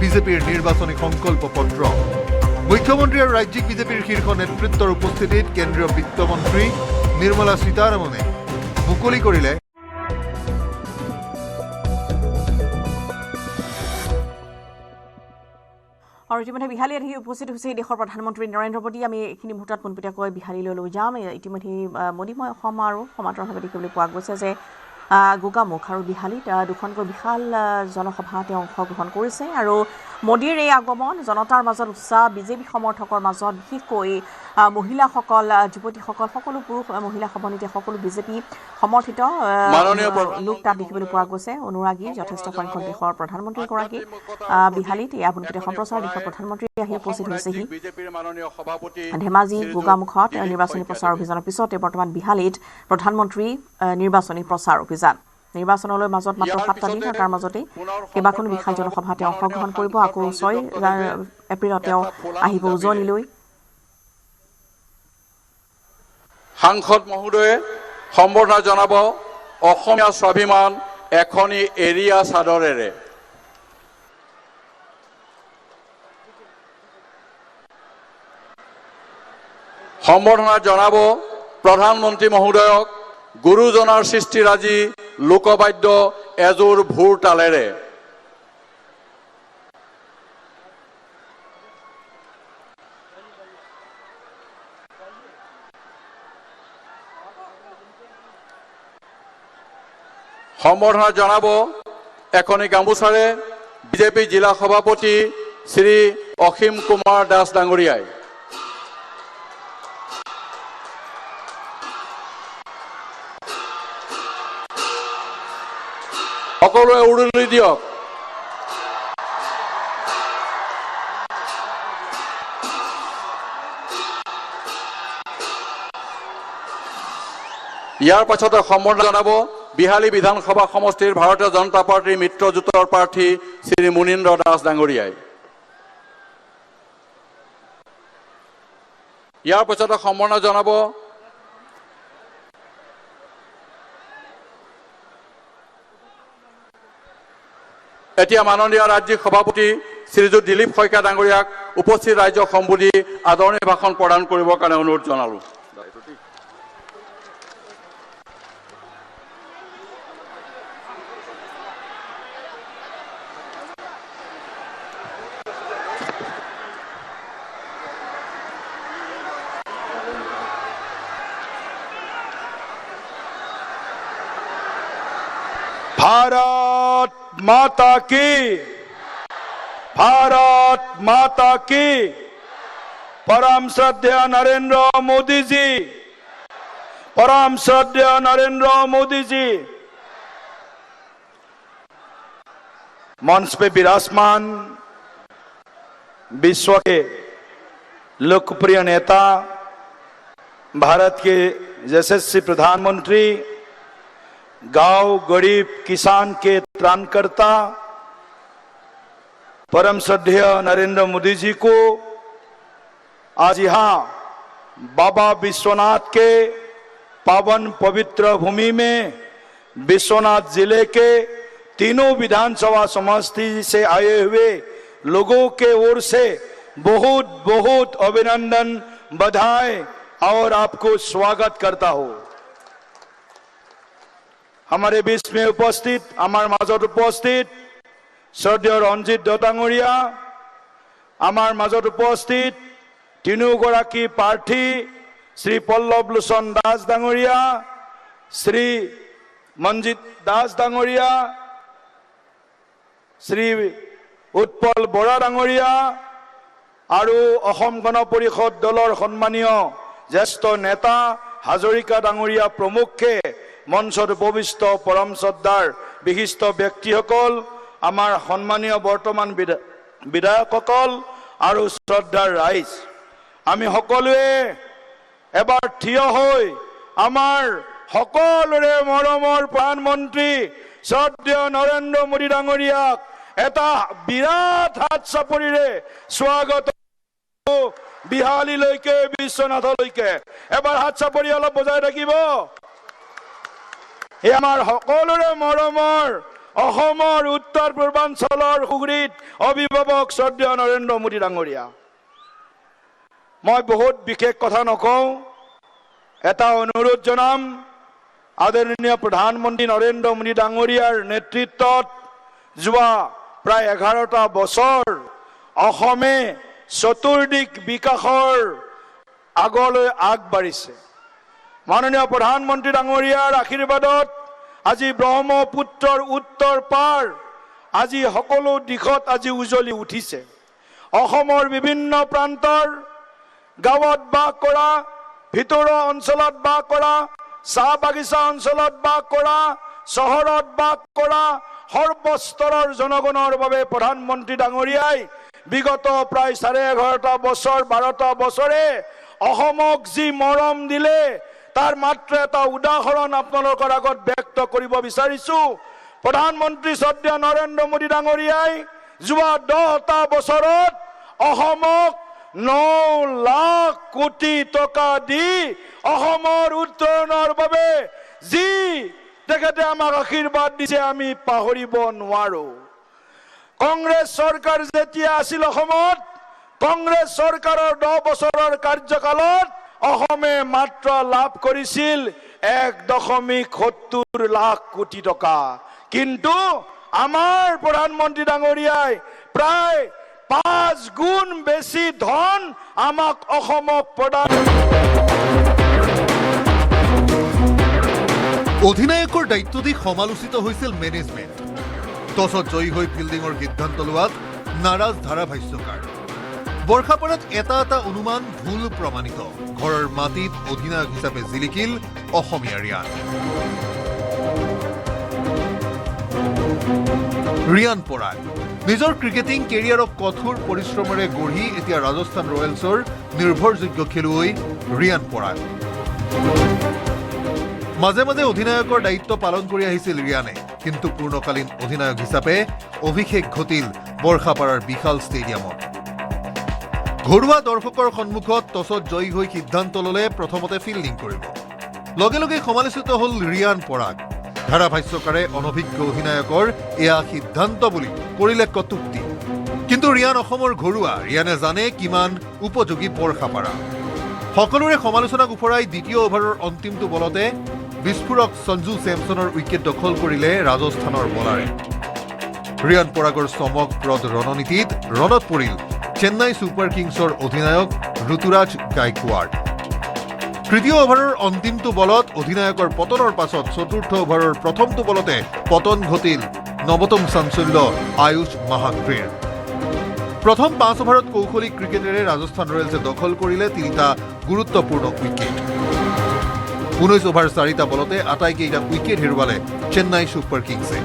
বিজেপিৰ নিৰ্বাচনী সংকল্প পত্ৰ মুখ্যমন্ত্ৰী আৰু ৰাজ্যিক বিজেপিৰ শীৰ্ষ নেতৃত্বৰ উপস্থিতিত কেন্দ্ৰীয় বিত্তমন্ত্ৰী নিৰ্মলা সীতাৰমণে মুকলি কৰিলে আৰু ইতিমধ্যে বিহালী আহি উপস্থিত হৈছে দেশৰ প্ৰধানমন্ত্ৰী নৰেন্দ্ৰ মোদী আমি এইখিনি মুহূৰ্তত পোনপটীয়াকৈ বিহালীলৈ লৈ যাম ইতিমধ্যে মোদীময় অসম আৰু সমান্তৰালভাৱে দেখিবলৈ পোৱা গৈছে যে গোগামুখ আৰু বিহালীত দুখনকৈ বিশাল জনসভাত অংশগ্ৰহণ কৰিছে আৰু মোদীৰ এই আগমন জনতাৰ মাজত উৎসাহ বিজেপি সমৰ্থকৰ মাজত বিশেষকৈ মহিলাসকল যুৱতীসকল সকলো পুৰুষ মহিলা সমন্বিত সকলো বিজেপি সমৰ্থিত লোক তাত দেখিবলৈ পোৱা গৈছে অনুৰাগী যথেষ্ট সংখ্যক দেশৰ প্ৰধানমন্ত্ৰীগৰাকী বিহালীত এই পোনপটীয়া সম্প্ৰচাৰ দেশৰ প্ৰধানমন্ত্ৰী আহি উপস্থিত হৈছেহি ধেমাজি গোগামুখত নিৰ্বাচনী প্ৰচাৰ অভিযানৰ পিছতে বৰ্তমান বিহালীত প্ৰধানমন্ত্ৰী নিৰ্বাচনী প্ৰচাৰ অভিযান নিৰ্বাচনলৈ মাজত মাত্ৰ 7টা দিন তাৰ মাজতে কেইবাখনো বিশাল জনসভাত অংশগ্ৰহণ কৰিব আকৌ 6 এপ্ৰিলত আহিব উজনিলৈ সাংসদ মহোদয়ে সম্বৰ্ধনা জনাব অসমীয়া স্বাভিমান এখনি এৰিয়া চাদৰেৰে সম্বৰ্ধনা জনাব প্ৰধানমন্ত্ৰী মহোদয়ক গুৰুজনাৰ সৃষ্টিৰাজি লোকবাদ্য এজোৰ ভূৰ তালেৰে সম্বৰ্ধনা জনাব এখনি গামোচাৰে বিজেপি জিলা সভাপতি শ্ৰী অসীম কুমাৰ দাস ডাঙৰীয়াই সকলোৱে উৰুলি দিয়ক ইয়াৰ পাছতে সম্বৰ্ধনা জনাব বিহালী বিধানসভা সমষ্টিৰ ভাৰতীয় জনতা পাৰ্টিৰ মিত্ৰজোঁটৰ প্ৰাৰ্থী শ্ৰী মুনীন্দ্ৰ দাস ডাঙৰীয়াই ইয়াৰ পাছতে সম্বৰ্ধনা জনাব এতিয়া মাননীয় ৰাজ্যিক সভাপতি শ্ৰীযুত দিলীপ শইকীয়া ডাঙৰীয়াক উপস্থিত ৰাজ্যক সম্বোধি আদৰণি ভাষণ প্ৰদান কৰিবৰ কাৰণে অনুৰোধ জনালো भारत माता की परम श्रद्धेय नरेंद्र मोदी जी मंच पे विराजमान विश्व के लोकप्रिय नेता भारत के यशस्वी प्रधानमंत्री गांव गरीब किसान के त्राणकर्ता परम श्रद्धेय नरेंद्र मोदी जी को आज यहाँ बाबा विश्वनाथ के पावन पवित्र भूमि में विश्वनाथ जिले के तीनों विधानसभा समष्टि से आए हुए लोगों के ओर से बहुत बहुत अभिनंदन बधाई और आपको स्वागत करता हूँ हमारे बीच में उपस्थित हमारे মাজত उपस्थित श्रद्धेय रंजित दत्तांगरिया हमारे মাজত उपस्थित तीनोगराकी प्रार्थी श्री पल्लव लोचन दास डांगरिया श्री मंजित दास डांगरिया श्री उत्पल बरा डांगरिया और अहोम गण परिषद दलर सम्मानीय ज्येष्ठ नेता हाजरिका डांगरिया प्रमुखे मंचर उपविष्ट परम श्रद्धार विशिष्ट व्यक्तिসকল आमार सम्मानीय बर्तमान विधायकসকল और श्रद्धार राइज आमी सकलोए এবাৰ থিয় হৈ আমাৰ সকলোৰে মৰমৰ প্ৰধানমন্ত্ৰী শ্ৰদ্ধেয় নৰেন্দ্ৰ মোদী ডাঙৰীয়াক এটা বিৰাট হাত চাপৰিৰে স্বাগত বিহালীলৈকে বিশ্বনাথলৈকে এবাৰ হাত চাপৰি অলপ বজাই থাকিব। এই আমাৰ সকলোৰে মৰমৰ অসমৰ উত্তৰ পূৰ্বাঞ্চলৰ সুহৃদ অভিভাৱক শ্ৰদ্ধেয় নৰেন্দ্ৰ মোদী ডাঙৰীয়া, মই বহুত বিশেষ কথা নকওঁ, এটা অনুৰোধ জনাম। আদৰণীয় প্ৰধানমন্ত্ৰী নৰেন্দ্ৰ মোদী ডাঙৰীয়াৰ নেতৃত্বত যোৱা প্ৰায় 11টা বছৰ অসমে চতুৰ্দিশ বিকাশৰ আগলৈ আগবাঢ়িছে। মাননীয় প্ৰধানমন্ত্ৰী ডাঙৰীয়াৰ আশীৰ্বাদত আজি ব্ৰহ্মপুত্ৰৰ উত্তৰ পাৰ আজি সকলো দিশত আজি উজ্বলি উঠিছে। অসমৰ বিভিন্ন প্ৰান্তৰ গাঁৱত বাস কৰা, ভিতৰুৱা অঞ্চলত বাস কৰা, চাহ বাগিচা অঞ্চলত বাস কৰা, চহৰত বাস কৰা সৰ্বস্তৰৰ জনগণৰ বাবে প্ৰধানমন্ত্ৰী ডাঙৰীয়াই বিগত প্ৰায় 11.5 বছৰ 12টা বছৰে অসমক যি মৰম দিলে তাৰ মাত্ৰ এটা উদাহৰণ আপোনালোকৰ আগত ব্যক্ত কৰিব বিচাৰিছো। প্ৰধানমন্ত্ৰী শ্ৰদ্ধেয় নৰেন্দ্ৰ মোদী ডাঙৰীয়াই যোৱা 10টা বছৰত অসমক 9 লাখ কোটি টকা দি অসমৰ উত্তৰণৰ বাবে যি তেখেতে আমাক আশীৰ্বাদ দিছে আমি পাহৰিব নোৱাৰো। কংগ্ৰেছ চৰকাৰ যেতিয়া আছিল অসমত, কংগ্ৰেছ চৰকাৰৰ 10 বছৰৰ কাৰ্যকালত অসমে মাত্ৰ লাভ কৰিছিল 1.70 লাখ কোটি টকা, কিন্তু আমাৰ প্ৰধানমন্ত্ৰী ডাঙৰীয়াই প্ৰায় 5 গুণ বেছি ধন আমাক অসমক প্ৰদান। অধিনায়কৰ দায়িত্ব দি সমালোচিত হৈছিল মেনেজমেণ্ট। টছত জয়ী হৈ ফিল্ডিঙৰ সিদ্ধান্ত লোৱাত নাৰাজ ধাৰাভাষ্যকাৰ। বৰ্ষাপাৰাত এটা অনুমান ভুল প্ৰমাণিত। ঘৰৰ মাটিত অধিনায়ক হিচাপে জিলিকিল অসমীয়া ৰিয়ান পৰাগ। নিজৰ ক্ৰিকেটিং কেৰিয়াৰক কঠোৰ পৰিশ্ৰমেৰে গঢ়ি এতিয়া ৰাজস্থান ৰয়েলছৰ নিৰ্ভৰযোগ্য খেলুৱৈ ৰিয়ান পৰাগ। মাজে মাজে অধিনায়কৰ দায়িত্ব পালন কৰি আহিছিল ৰিয়ানে, কিন্তু পূৰ্ণকালীন অধিনায়ক হিচাপে অভিষেক ঘটিল বৰ্ষাপাৰাৰ বিশাল ষ্টেডিয়ামত। ঘৰুৱা দৰ্শকৰ সন্মুখত টছত জয়ী হৈ সিদ্ধান্ত ল'লে প্ৰথমতে ফিল্ডিং কৰিব। লগে লগে সমালোচিত হ'ল ৰিয়ান পৰাগ। ধাৰাভাষ্যকাৰে অনভিজ্ঞ অধিনায়কৰ এয়া সিদ্ধান্ত বুলি কৰিলে কটুক্তি। কিন্তু ৰিয়ান অসমৰ ঘৰুৱা, ৰিয়ানে জানে কিমান উপযোগী বৰ্ষাপাৰা। সকলোৰে সমালোচনাক উফৰাই দ্বিতীয় অভাৰৰ অন্তিমটো বলতে বিস্ফোৰক সঞ্জু চেমছনৰ উইকেট দখল কৰিলে ৰাজস্থানৰ বলাৰে। ৰিয়ান পৰাগৰ চমকপ্ৰদ ৰণনীতিত ৰণত পৰিল চেন্নাই ছুপাৰ কিংছৰ অধিনায়ক ঋতুৰাজ গায়কোৱাড। তৃতীয় অভাৰৰ অন্তিমটো বলত অধিনায়কৰ পতনৰ পাছত চতুৰ্থ অভাৰৰ প্ৰথমটো বলতে পতন ঘটিল নৱতম চাঞ্চল্য আয়ুষ মাহাত্ৰেৰ। প্ৰথম 5 অভাৰত কৌশলী ক্ৰিকেটেৰে ৰাজস্থান ৰয়েলছে দখল কৰিলে 3টা গুৰুত্বপূৰ্ণ উইকেট। 19 অভাৰ 4টা বলতে আটাইকেইটা উইকেট হেৰুৱালে চেন্নাই ছুপাৰ কিংছে।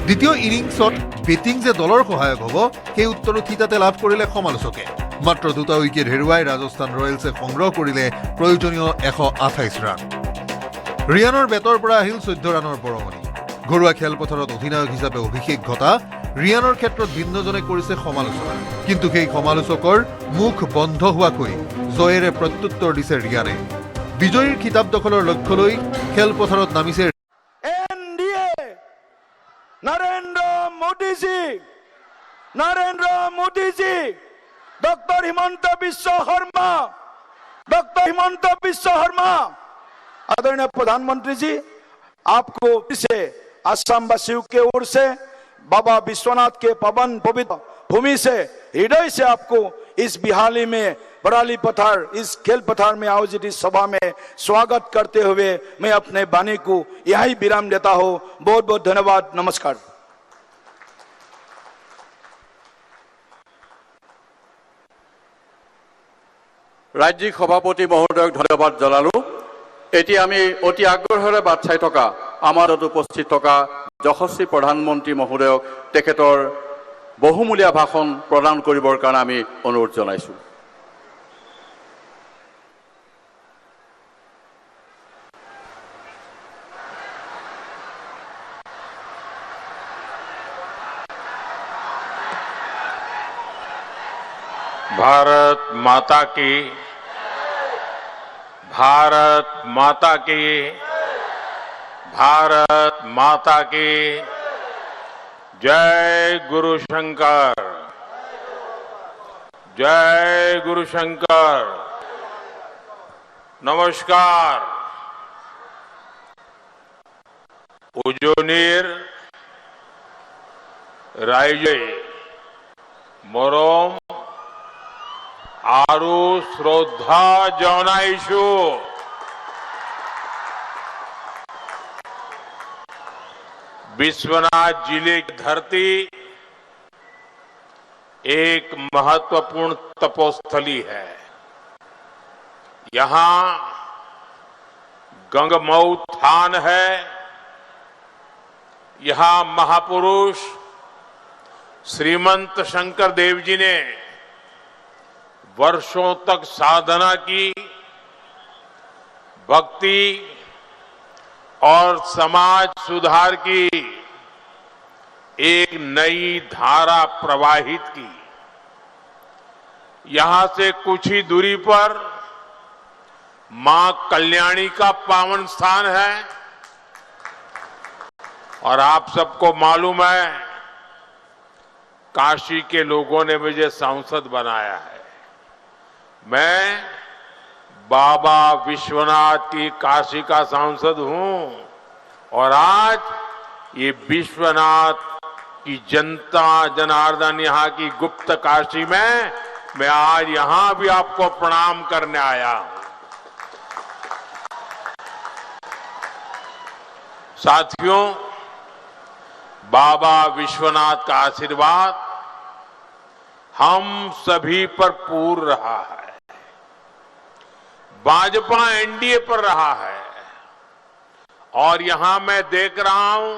দ্বিতীয় ইনিংছত বেটিং যে দলৰ সহায়ক হ'ব সেই উত্তৰো থিতাতে লাভ কৰিলে সমালোচকে। মাত্ৰ 2টা উইকেট হেৰুৱাই ৰাজস্থান ৰয়েলছে সংগ্ৰহ কৰিলে প্ৰয়োজনীয় 128 ৰান। ৰিয়ানৰ বেটৰ পৰা আহিল 14 ৰানৰ বৰঙণি। ঘৰুৱা খেলপথাৰত অধিনায়ক হিচাপে অভিষেক ঘটা ৰিয়ানৰ ক্ষেত্ৰত ভিন্নজনে কৰিছে সমালোচনা, কিন্তু সেই সমালোচকৰ মুখ বন্ধ হোৱাকৈ জয়েৰে প্ৰত্যুত্তৰ দিছে ৰিয়ানে। বিজয়ীৰ খিতাপ দখলৰ লক্ষ্য লৈ খেলপথাৰত নামিছে नरेंद्र मोदी जी, डॉक्टर हिमंत बिश्व शर्मा। आदरणीय प्रधानमंत्री जी, आपको से असम वासियों के ओर से बाबा विश्वनाथ के पवन पवित्र भूमि से हृदय से आपको इस बिहाली में बराली पठार इस खेल पठार में आयोजित इस सभा में स्वागत करते हुए मैं अपने वाणी को यही विराम देता हूँ। बहुत बहुत धन्यवाद, नमस्कार। ৰাজ্যিক সভাপতি মহোদয়ক ধন্যবাদ জনালো। এতিয়া আমি অতি আগ্ৰহেৰে বাট চাই থকা আমাৰ উপস্থিত থকা যশস্বী প্ৰধানমন্ত্ৰী মহোদয়ক তেখেতৰ বহুমূলীয়া ভাষণ প্ৰদান কৰিবৰ কাৰণে আমি অনুৰোধ জনাইছো। भारत माता की, भारत माता की, भारत माता की जय गुरु शंकर, जय गुरु शंकर। नमस्कार। उजोनीर रायजे मरम आरु श्रद्धा जनाइछु विश्वनाथ जिले की धरती एक महत्वपूर्ण तपोस्थली है। यहां गंगमऊ थान है। यहां महापुरुष श्रीमंत शंकर देव जी ने वर्षों तक साधना की, भक्ति और समाज सुधार की एक नई धारा प्रवाहित की। यहां से कुछ ही दूरी पर मां कल्याणी का पावन स्थान है और आप सबको मालूम है काशी के लोगों ने मुझे सांसद बनाया है। मैं बाबा विश्वनाथ की काशी का सांसद हूं और आज ये विश्वनाथ की जनता जनार्दन यहाँ की गुप्त काशी में मैं आज यहां भी आपको प्रणाम करने आया हूं। साथियों, बाबा विश्वनाथ का आशीर्वाद हम सभी पर पूर्ण रहा है। भाजपा एनडीए पर रहा है और यहां मैं देख रहा हूं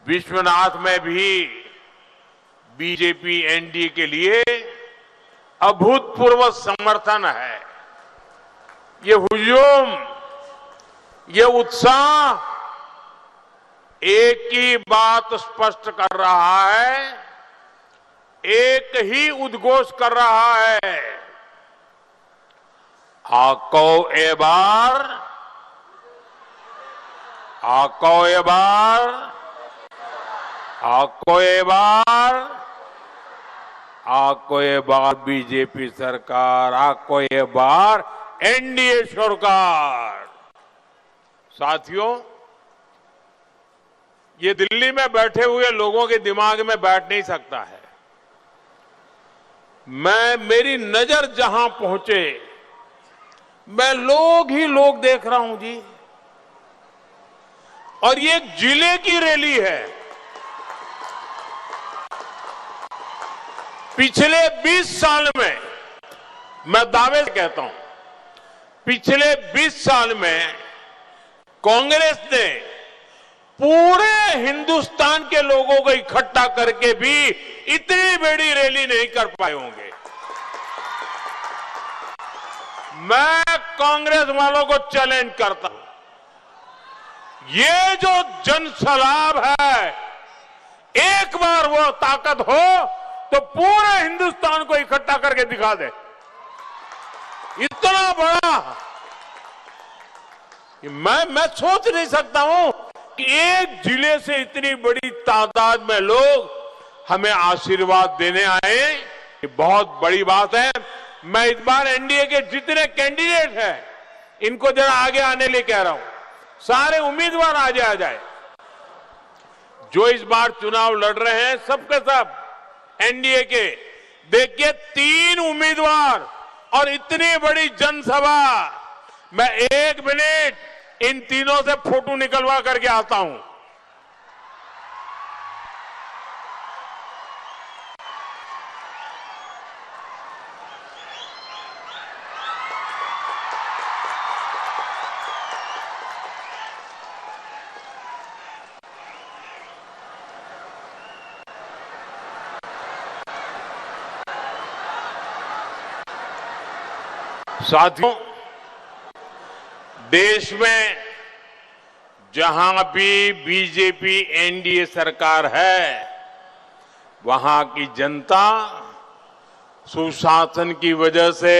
विश्वनाथ में भी बीजेपी एनडीए के लिए अभूतपूर्व समर्थन है। ये हुजूम, ये उत्साह एक ही बात स्पष्ट कर रहा है, एक ही उद्घोष कर रहा है, आको ए बार, आको ए बार, आको ए बार, आको ए बार बीजेपी सरकार, आको ए बार एनडीए सरकार। साथियों, ये दिल्ली में बैठे हुए लोगों के दिमाग में बैठ नहीं सकता है। मेरी नजर जहां पहुंचे मैं लोग ही लोग देख रहा हूं जी। और ये एक जिले की रैली है। पिछले 20 साल में, मैं दावे से कहता हूं, पिछले 20 साल में कांग्रेस ने पूरे हिंदुस्तान के लोगों को इकट्ठा करके भी इतनी बड़ी रैली नहीं कर पाए होंगे। मैं कांग्रेस वालों को चैलेंज करता हूं, ये जो जनसलाब है, एक बार वो ताकत हो तो पूरे हिंदुस्तान को इकट्ठा करके दिखा दे। इतना बड़ा मैं सोच नहीं सकता हूं कि एक जिले से इतनी बड़ी तादाद में लोग हमें आशीर्वाद देने आए। ये बहुत बड़ी बात है। मैं इस बार एनडीए के जितने कैंडिडेट हैं, इनको जरा आगे आने लिए कह रहा हूं। सारे उम्मीदवार आगे आ जाए। जो इस बार चुनाव लड़ रहे हैं, सबके सब एनडीए के, देखिए 3 उम्मीदवार और इतनी बड़ी जनसभा। मैं 1 मिनट इन तीनों से फोटो निकलवा करके आता हूं। साथियों, देश में जहां भी बीजेपी एनडीए सरकार है, वहां की जनता सुशासन की वजह से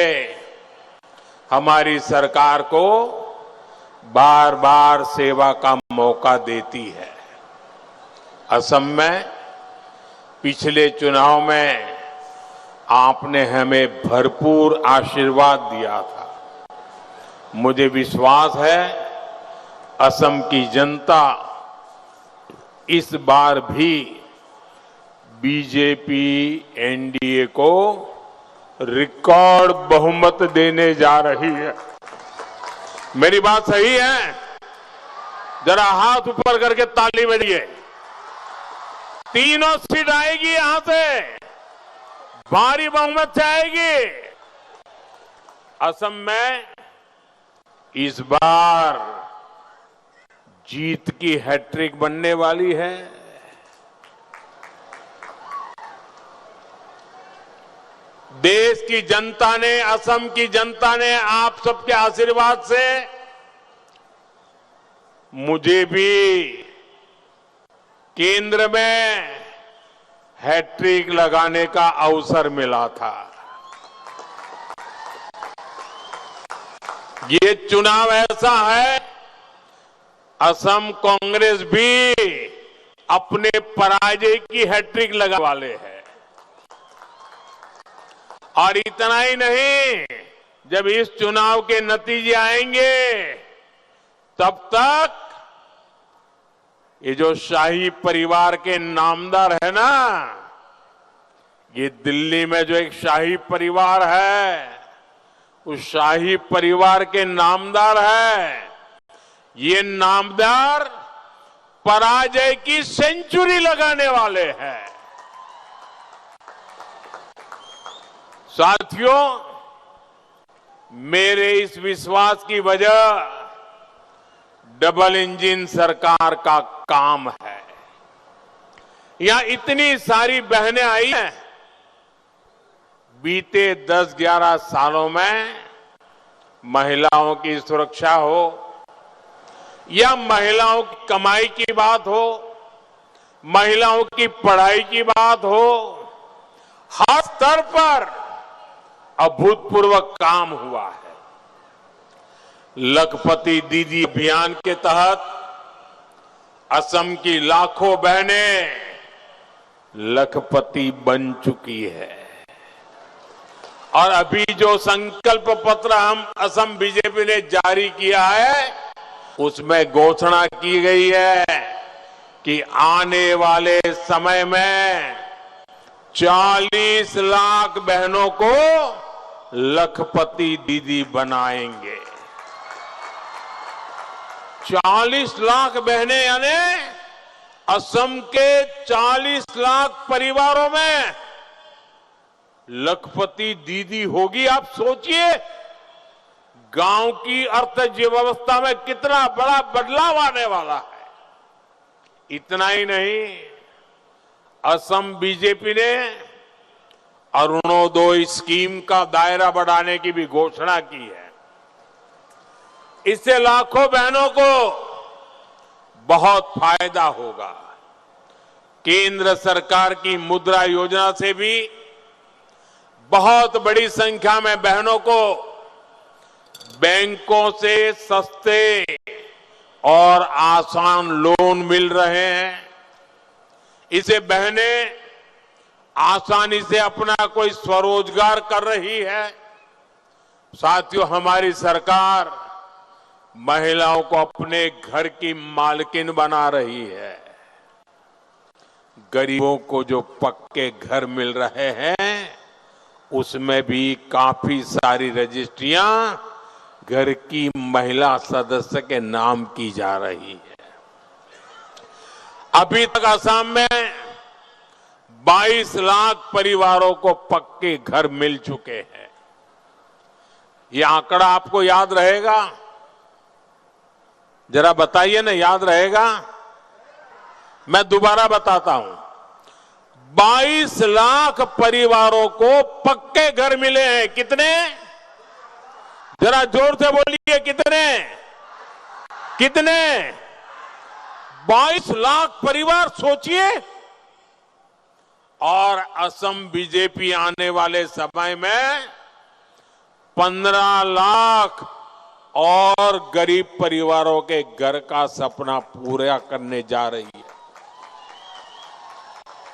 हमारी सरकार को बार बार सेवा का मौका देती है। असम में पिछले चुनाव में आपने हमें भरपूर आशीर्वाद दिया था। मुझे विश्वास है असम की जनता इस बार भी बीजेपी एनडीए को रिकॉर्ड बहुमत देने जा रही है। मेरी बात सही है? जरा हाथ ऊपर करके ताली बजाइए। तीनों सीट आएगी, यहां से भारी बहुमत से आएगी। असम में इस बार जीत की हैट्रिक बनने वाली है। देश की जनता ने, असम की जनता ने आप सबके आशीर्वाद से मुझे भी केंद्र में हैट्रिक लगाने का अवसर मिला था। ये चुनाव ऐसा है, असम कांग्रेस भी अपने पराजय की हैट्रिक लगा वाले हैं। और इतना ही नहीं, जब इस चुनाव के नतीजे आएंगे तब तक ये जो शाही परिवार के नामदार है ना, ये दिल्ली में जो एक शाही परिवार है, उस शाही परिवार के नामदार है, ये नामदार पराजय की सेंचुरी लगाने वाले हैं। साथियों, मेरे इस विश्वास की वजह डबल इंजन सरकार का काम है। यहां इतनी सारी बहनें आई हैं। बीते 10-11 सालों में महिलाओं की सुरक्षा हो या महिलाओं की कमाई की बात हो, महिलाओं की पढ़ाई की बात हो, हर स्तर पर अभूतपूर्व काम हुआ है। लखपति दीदी अभियान के तहत असम की लाखों बहनें लखपति बन चुकी है। और अभी जो संकल्प पत्र हम असम बीजेपी ने जारी किया है, उसमें घोषणा की गई है कि आने वाले समय में 40 लाख बहनों को लखपति दीदी बनाएंगे। 40 लाख बहनें, यानी असम के 40 लाख परिवारों में लखपति दीदी होगी। आप सोचिए गांव की अर्थव्यवस्था में कितना बड़ा बदलाव आने वाला है। इतना ही नहीं, असम बीजेपी ने अरुणोदय स्कीम का दायरा बढ़ाने की भी घोषणा की है। इससे लाखों बहनों को बहुत फायदा होगा। केंद्र सरकार की मुद्रा योजना से भी बहुत बड़ी संख्या में बहनों को बैंकों से सस्ते और आसान लोन मिल रहे हैं। इसे बहनें आसानी से अपना कोई स्वरोजगार कर रही है। साथियों, हमारी सरकार महिलाओं को अपने घर की मालकिन बना रही है। गरीबों को जो पक्के घर मिल रहे हैं, उसमें भी काफी सारी रजिस्ट्रियां घर की महिला सदस्य के नाम की जा रही है। अभी तक असम में 22 लाख परिवारों को पक्के घर मिल चुके हैं। ये आंकड़ा आपको याद रहेगा? जरा बताइए ना, याद रहेगा? मैं दोबारा बताता हूं। 22 लाख परिवारों को पक्के घर मिले हैं। कितने? जरा जोर से बोलिए, कितने? कितने? 22 लाख परिवार। सोचिए, और असम बीजेपी आने वाले समय में 15 लाख और गरीब परिवारों के घर का सपना पूरा करने जा रही है।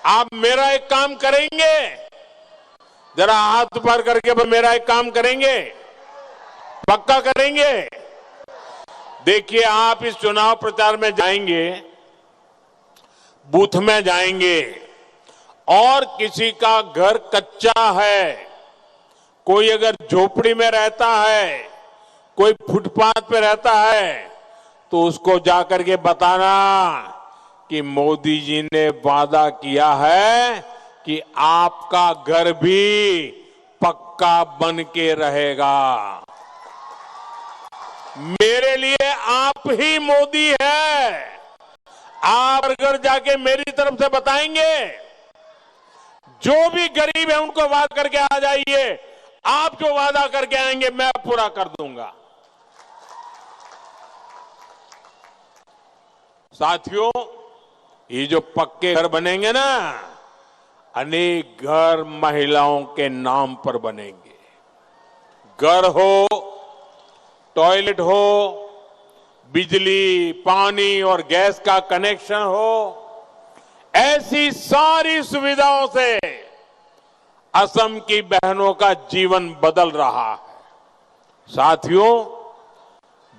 आप मेरा एक काम करेंगे, जरा हाथ ऊपर करके मेरा एक काम करेंगे, पक्का करेंगे। देखिए, आप इस चुनाव प्रचार में जाएंगे, बूथ में जाएंगे और किसी का घर कच्चा है, कोई अगर झोपड़ी में रहता है, कोई फुटपाथ पे रहता है, तो उसको जाकर के बताना कि मोदी जी ने वादा किया है कि आपका घर भी पक्का बन के रहेगा। मेरे लिए आप ही मोदी है। आप अगर जाके मेरी तरफ से बताएंगे, जो भी गरीब है उनको वादा करके आ जाइए, आप जो वादा करके आएंगे मैं पूरा कर दूंगा। साथियों, ये जो पक्के घर बनेंगे ना, अनेक घर महिलाओं के नाम पर बनेंगे। घर हो, टॉयलेट हो, बिजली, पानी और गैस का कनेक्शन हो, ऐसी सारी सुविधाओं से असम की बहनों का जीवन बदल रहा है। साथियों,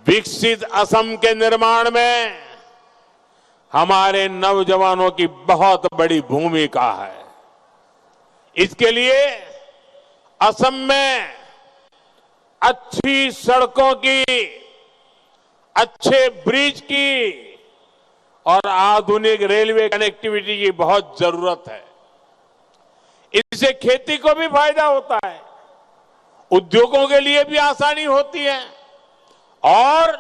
विकसित असम के निर्माण में हमारे नौजवानों की बहुत बड़ी भूमिका है। इसके लिए असम में अच्छी सड़कों की, अच्छे ब्रिज की और आधुनिक रेलवे कनेक्टिविटी की बहुत जरूरत है। इससे खेती को भी फायदा होता है, उद्योगों के लिए भी आसानी होती है और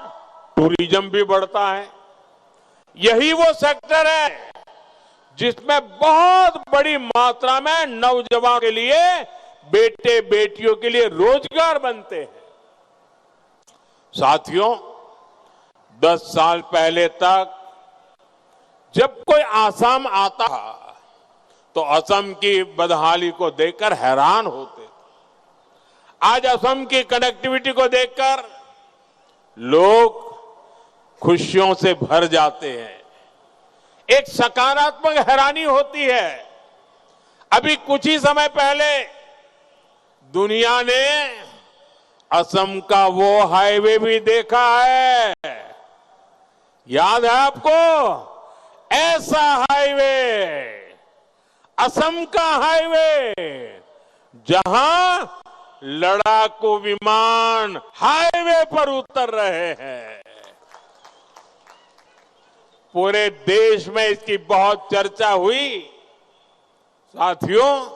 टूरिज्म भी बढ़ता है। यही वो सेक्टर है जिसमें बहुत बड़ी मात्रा में नौजवान के लिए, बेटे बेटियों के लिए रोजगार बनते हैं। साथियों, 10 साल पहले तक जब कोई आसाम आता था तो असम की बदहाली को देखकर हैरान होते थे। आज असम की कनेक्टिविटी को देखकर लोग खुशियों से भर जाते हैं। एक सकारात्मक हैरानी होती है। अभी कुछ ही समय पहले दुनिया ने असम का वो हाईवे भी देखा है, याद है आपको? ऐसा हाईवे, असम का हाईवे, जहां लड़ाकू विमान हाईवे पर उतर रहे हैं। पूरे देश में इसकी बहुत चर्चा हुई। साथियों,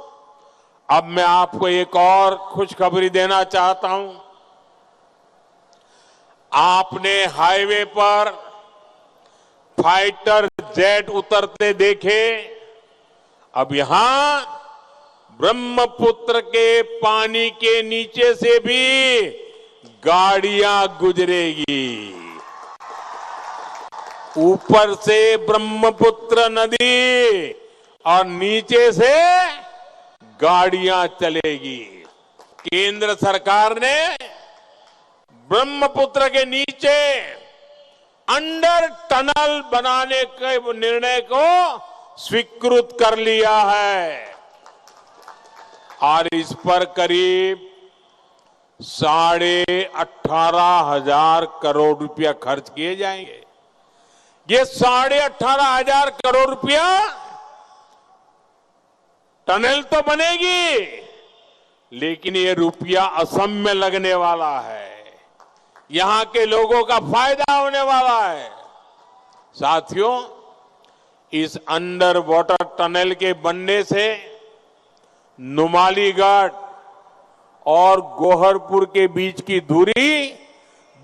अब मैं आपको एक और खुशखबरी देना चाहता हूं। आपने हाईवे पर फाइटर जेट उतरते देखे, अब यहां ब्रह्मपुत्र के पानी के नीचे से भी गाड़ियां गुजरेगी। ऊपर से ब्रह्मपुत्र नदी और नीचे से गाड़ियां चलेगी। केंद्र सरकार ने ब्रह्मपुत्र के नीचे अंडर टनल बनाने के निर्णय को स्वीकृत कर लिया है और इस पर करीब 18,500 करोड़ रुपया खर्च किए जाएंगे। ये 18,500 करोड़ रुपया टनल तो बनेगी, लेकिन ये रुपया असम में लगने वाला है, यहां के लोगों का फायदा होने वाला है। साथियों, इस अंडर वाटर टनल के बनने से नुमालीगढ़ और गोहरपुर के बीच की दूरी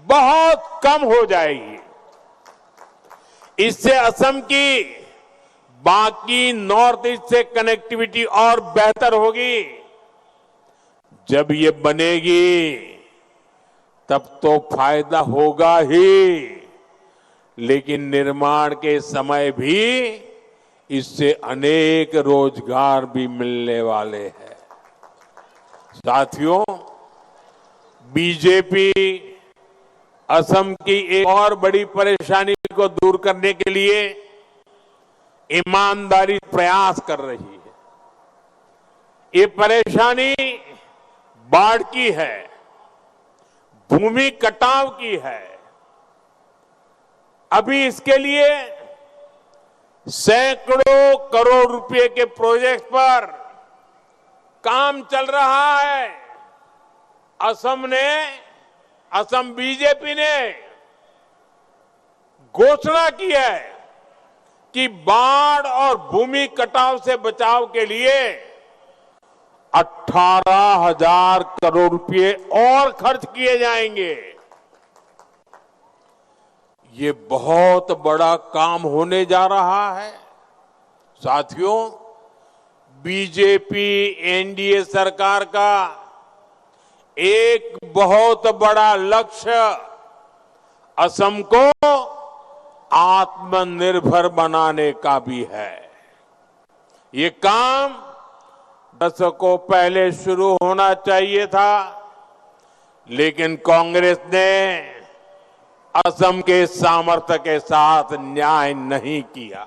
बहुत कम हो जाएगी। इससे असम की बाकी नॉर्थ ईस्ट से कनेक्टिविटी और बेहतर होगी। जब ये बनेगी तब तो फायदा होगा ही, लेकिन निर्माण के समय भी इससे अनेक रोजगार भी मिलने वाले हैं। साथियों, बीजेपी असम की एक और बड़ी परेशानी को दूर करने के लिए ईमानदारी प्रयास कर रही है। ये परेशानी बाढ़ की है, भूमि कटाव की है। अभी इसके लिए सैकड़ों करोड़ रुपए के प्रोजेक्ट पर काम चल रहा है। असम बीजेपी ने घोषणा की है कि बाढ़ और भूमि कटाव से बचाव के लिए 18,000 करोड़ रुपए और खर्च किए जाएंगे। ये बहुत बड़ा काम होने जा रहा है। साथियों, बीजेपी एनडीए सरकार का एक बहुत बड़ा लक्ष्य असम को आत्मनिर्भर बनाने का भी है। ये काम दशकों पहले शुरू होना चाहिए था, लेकिन कांग्रेस ने असम के सामर्थ्य के साथ न्याय नहीं किया।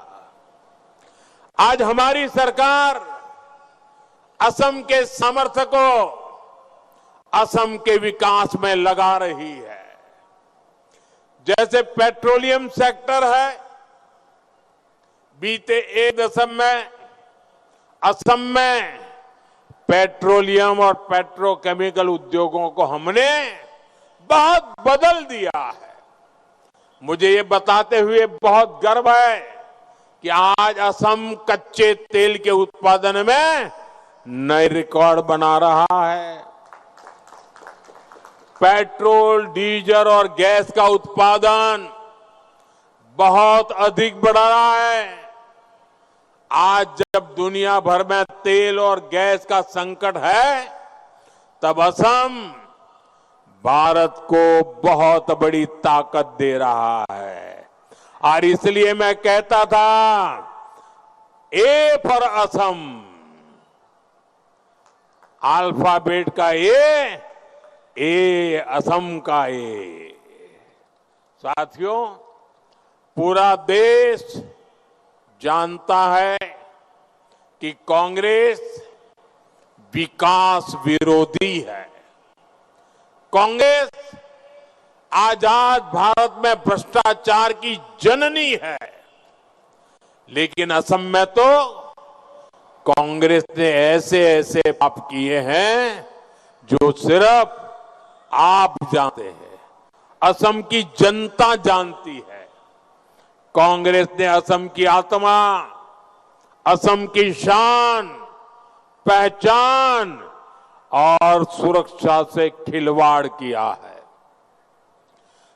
आज हमारी सरकार असम के सामर्थ्य को असम के विकास में लगा रही है। जैसे पेट्रोलियम सेक्टर है, बीते एक दशक में असम में पेट्रोलियम और पेट्रोकेमिकल उद्योगों को हमने बहुत बदल दिया है। मुझे ये बताते हुए बहुत गर्व है कि आज असम कच्चे तेल के उत्पादन में नए रिकॉर्ड बना रहा है। पेट्रोल, डीजल और गैस का उत्पादन बहुत अधिक बढ़ रहा है। आज जब दुनिया भर में तेल और गैस का संकट है, तब असम भारत को बहुत बड़ी ताकत दे रहा है। और इसलिए मैं कहता था, ए फॉर असम, अल्फाबेट का ए असम का ए। साथियों, पूरा देश जानता है कि कांग्रेस विकास विरोधी है। कांग्रेस आजाद भारत में भ्रष्टाचार की जननी है। लेकिन असम में तो कांग्रेस ने ऐसे पाप किए हैं जो सिर्फ आप जानते हैं, असम की जनता जानती है। कांग्रेस ने असम की आत्मा, असम की शान, पहचान और सुरक्षा से खिलवाड़ किया है।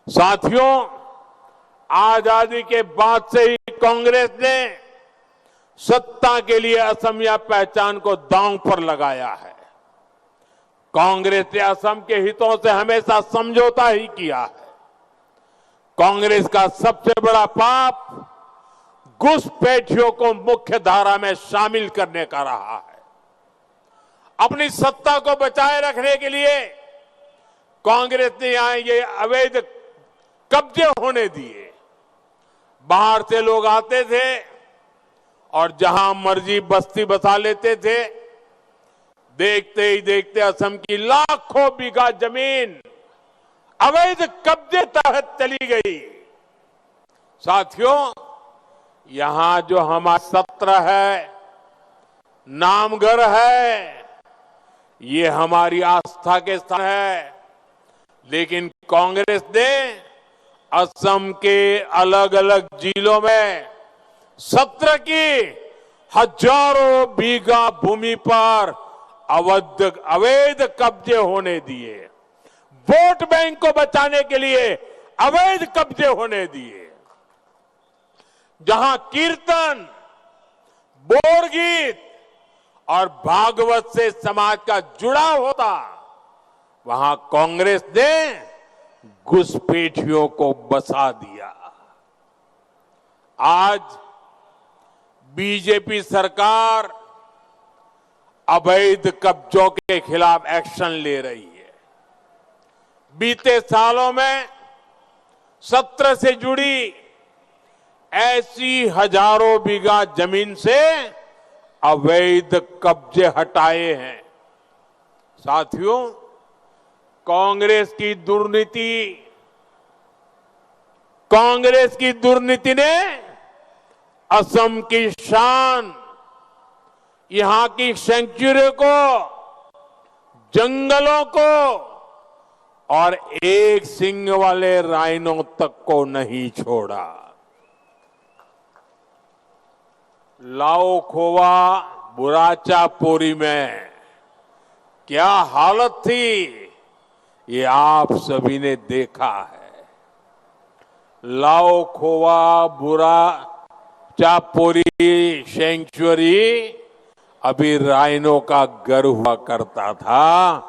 साथियों, आजादी के बाद से ही कांग्रेस ने सत्ता के लिए असमिया पहचान को दांव पर लगाया है। कांग्रेस ने असम के हितों से हमेशा समझौता ही किया है। कांग्रेस का सबसे बड़ा पाप घुसपैठियों को मुख्य धारा में शामिल करने का रहा है। अपनी सत्ता को बचाए रखने के लिए कांग्रेस ने यहां ये अवैध कब्जे होने दिए। बाहर से लोग आते थे और जहां मर्जी बस्ती बसा लेते थे। देखते ही देखते असम की लाखों बीघा जमीन अवैध कब्जे तहत चली गई। साथियों, यहां जो हमारा सत्र है, नामघर है, ये हमारी आस्था के स्थान है। लेकिन कांग्रेस ने असम के अलग अलग जिलों में सत्र की हजारों बीघा भूमि पर अवैध कब्जे होने दिए। वोट बैंक को बचाने के लिए अवैध कब्जे होने दिए। जहां कीर्तन, बोरगीत और भागवत से समाज का जुड़ाव होता, वहां कांग्रेस ने घुसपैठियों को बसा दिया। आज बीजेपी सरकार अवैध कब्जों के खिलाफ एक्शन ले रही है। बीते सालों में सत्र से जुड़ी ऐसी हजारों बीघा जमीन से अवैध कब्जे हटाए हैं। साथियों, कांग्रेस की दुर्नीति ने असम की शान, यहां की सेंचुरी को, जंगलों को और एक सिंग वाले राइनो तक को नहीं छोड़ा। लाओ खोवा बुराचापोरी में क्या हालत थी, ये आप सभी ने देखा है। लाओ खोवा बुराचापोरी सेंचुरी अभी राइनो का घर हुआ करता था।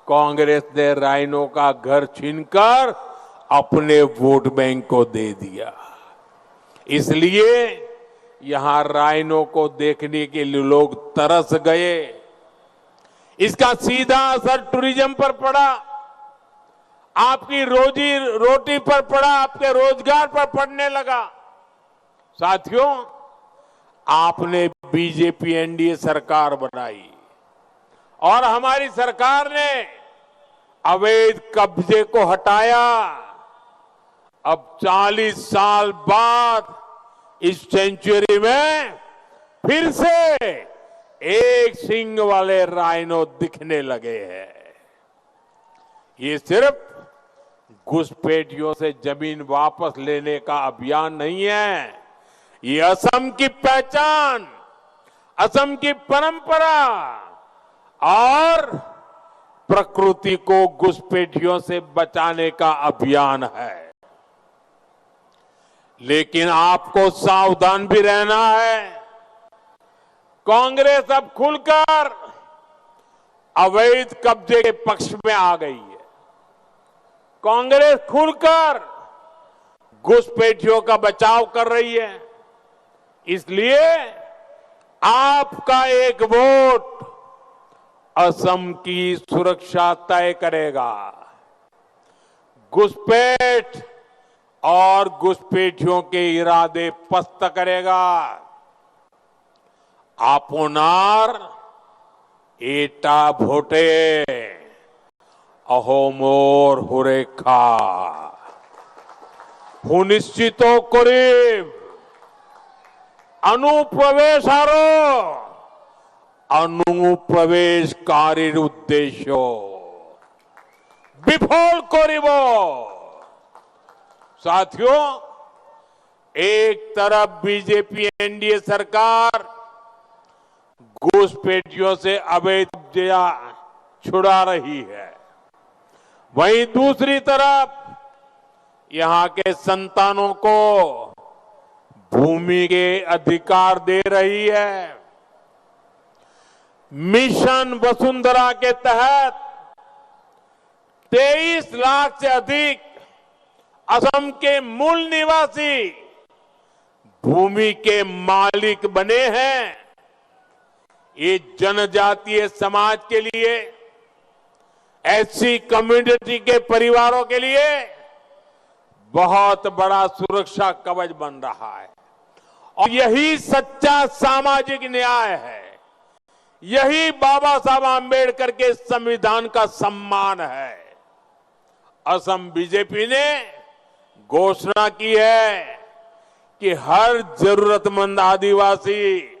कांग्रेस ने राइनो का घर छीनकर अपने वोट बैंक को दे दिया। इसलिए यहां राइनो को देखने के लिए लोग तरस गए। इसका सीधा असर टूरिज्म पर पड़ा, आपकी रोजी रोटी पर पड़ा, आपके रोजगार पर पड़ने लगा। साथियों, आपने बीजेपी एनडीए सरकार बनाई और हमारी सरकार ने अवैध कब्जे को हटाया। अब 40 साल बाद इस सेंचुरी में फिर से एक सिंग वाले राइनो दिखने लगे हैं। ये सिर्फ घुसपैठियों से जमीन वापस लेने का अभियान नहीं है, ये असम की पहचान, असम की परंपरा और प्रकृति को घुसपैठियों से बचाने का अभियान है। लेकिन आपको सावधान भी रहना है। कांग्रेस अब खुलकर अवैध कब्जे के पक्ष में आ गई है। कांग्रेस खुलकर घुसपैठियों का बचाव कर रही है। इसलिए आपका एक वोट असम की सुरक्षा तय करेगा। घुसपैठ और घुसपैठियों के इरादे पस्त करेगा। आपनार एटा भोटे अहोमोर हुरेखा सुनिश्चित करीब अनुप्रवेशारो अनुप्रवेशकारी उद्देश्य विफल करिब। साथियों, एक तरफ बीजेपी एनडीए सरकार घुसपैठियों से अवैध कब्जा छुड़ा रही है, वहीं दूसरी तरफ यहां के संतानों को भूमि के अधिकार दे रही है। मिशन वसुंधरा के तहत 23 लाख से अधिक असम के मूल निवासी भूमि के मालिक बने हैं। ये जनजातीय समाज के लिए, एससी कम्युनिटी के परिवारों के लिए बहुत बड़ा सुरक्षा कवच बन रहा है और यही सच्चा सामाजिक न्याय है। यही बाबा साहब आंबेडकर के संविधान का सम्मान है। असम बीजेपी ने घोषणा की है कि हर जरूरतमंद आदिवासी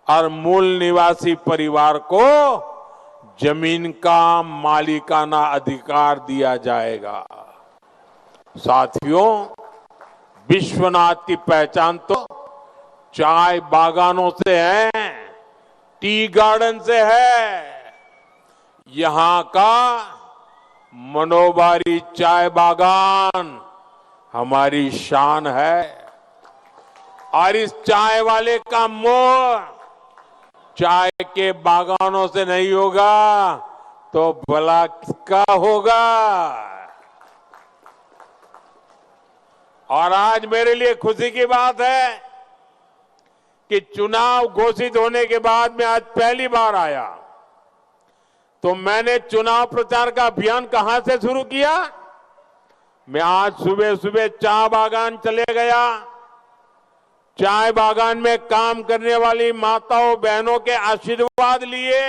और मूल निवासी परिवार को जमीन का मालिकाना अधिकार दिया जाएगा। साथियों, विश्वनाथ की पहचान तो चाय बागानों से है, टी गार्डन से है। यहां का मनोबारी चाय बागान हमारी शान है और इस चाय वाले का मोह चाय के बागानों से नहीं होगा तो भला किसका होगा। और आज मेरे लिए खुशी की बात है कि चुनाव घोषित होने के बाद मैं आज पहली बार आया, तो मैंने चुनाव प्रचार का अभियान कहां से शुरू किया? मैं आज सुबह सुबह चाय बागान चले गया। चाय बागान में काम करने वाली माताओं बहनों के आशीर्वाद लिए।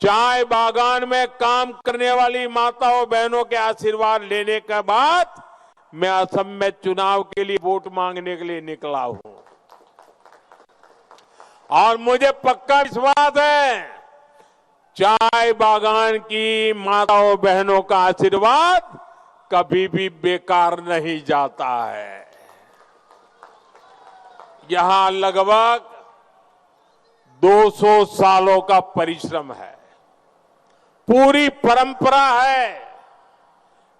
चाय बागान में काम करने वाली माताओं बहनों के आशीर्वाद लेने के बाद मैं असम में चुनाव के लिए वोट मांगने के लिए निकला हूं। और मुझे पक्का विश्वास है, चाय बागान की माताओं बहनों का आशीर्वाद कभी भी बेकार नहीं जाता है। यहां लगभग 200 सालों का परिश्रम है, पूरी परंपरा है,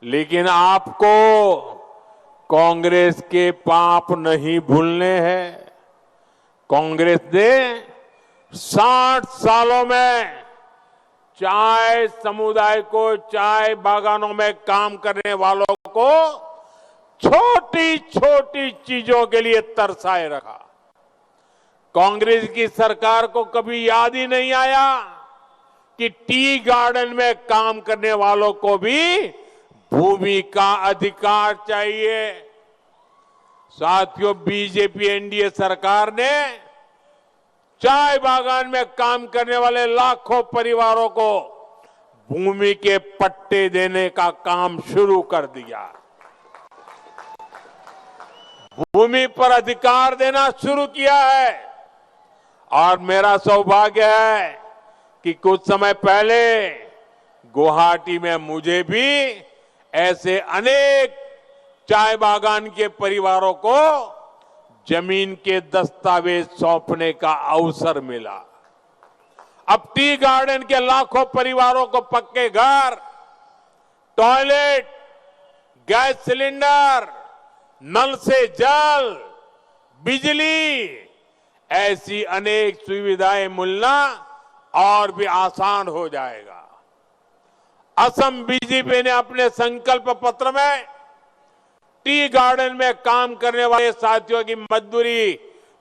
लेकिन आपको कांग्रेस के पाप नहीं भूलने हैं। कांग्रेस ने 60 सालों में चाय समुदाय को, चाय बागानों में काम करने वालों को छोटी छोटी चीजों के लिए तरसाए रखा। कांग्रेस की सरकार को कभी याद ही नहीं आया कि टी गार्डन में काम करने वालों को भी भूमि का अधिकार चाहिए। साथियों, बीजेपी एनडीए सरकार ने चाय बागान में काम करने वाले लाखों परिवारों को भूमि के पट्टे देने का काम शुरू कर दिया। भूमि पर अधिकार देना शुरू किया है। और मेरा सौभाग्य है कि कुछ समय पहले गुवाहाटी में मुझे भी ऐसे अनेक चाय बागान के परिवारों को जमीन के दस्तावेज सौंपने का अवसर मिला। अब टी गार्डन के लाखों परिवारों को पक्के घर, टॉयलेट, गैस सिलेंडर, नल से जल, बिजली, ऐसी अनेक सुविधाएं मिलना और भी आसान हो जाएगा। असम बीजेपी ने अपने संकल्प पत्र में टी गार्डन में काम करने वाले साथियों की मजदूरी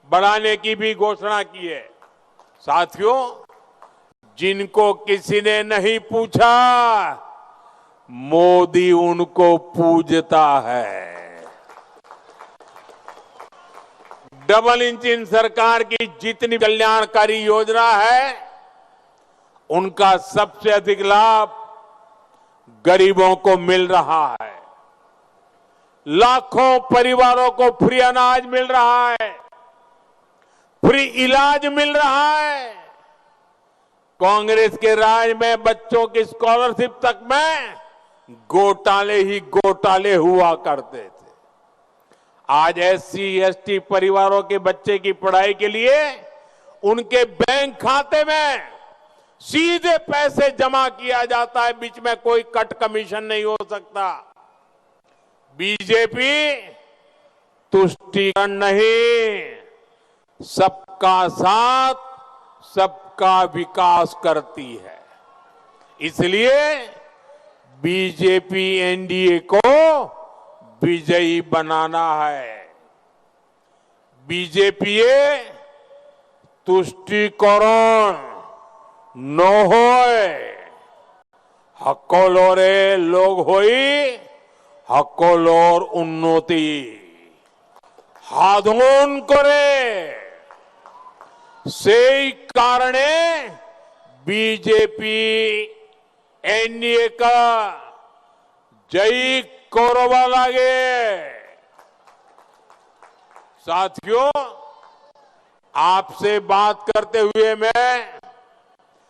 बढ़ाने की भी घोषणा की है। साथियों, जिनको किसी ने नहीं पूछा, मोदी उनको पूजता है। डबल इंजन सरकार की जितनी कल्याणकारी योजना है, उनका सबसे अधिक लाभ गरीबों को मिल रहा है। लाखों परिवारों को फ्री अनाज मिल रहा है, फ्री इलाज मिल रहा है। कांग्रेस के राज में बच्चों की स्कॉलरशिप तक में घोटाले ही घोटाले हुआ करते थे। आज एससी एसटी परिवारों के बच्चे की पढ़ाई के लिए उनके बैंक खाते में सीधे पैसे जमा किया जाता है, बीच में कोई कट कमीशन नहीं हो सकता। बीजेपी तुष्टीकरण नहीं, सबका साथ, सबका विकास करती है। इसलिए बीजेपी एनडीए को विजयी बनाना है। बीजेपी तुष्टीकरण নহয়, সকলোৰে লগ হৈ সকলোৰ উন্নতি সাধন করে। সেই কারণে বিজেপি एनडीए का जय करवा लगे। साथियों, आपसे बात करते हुए मैं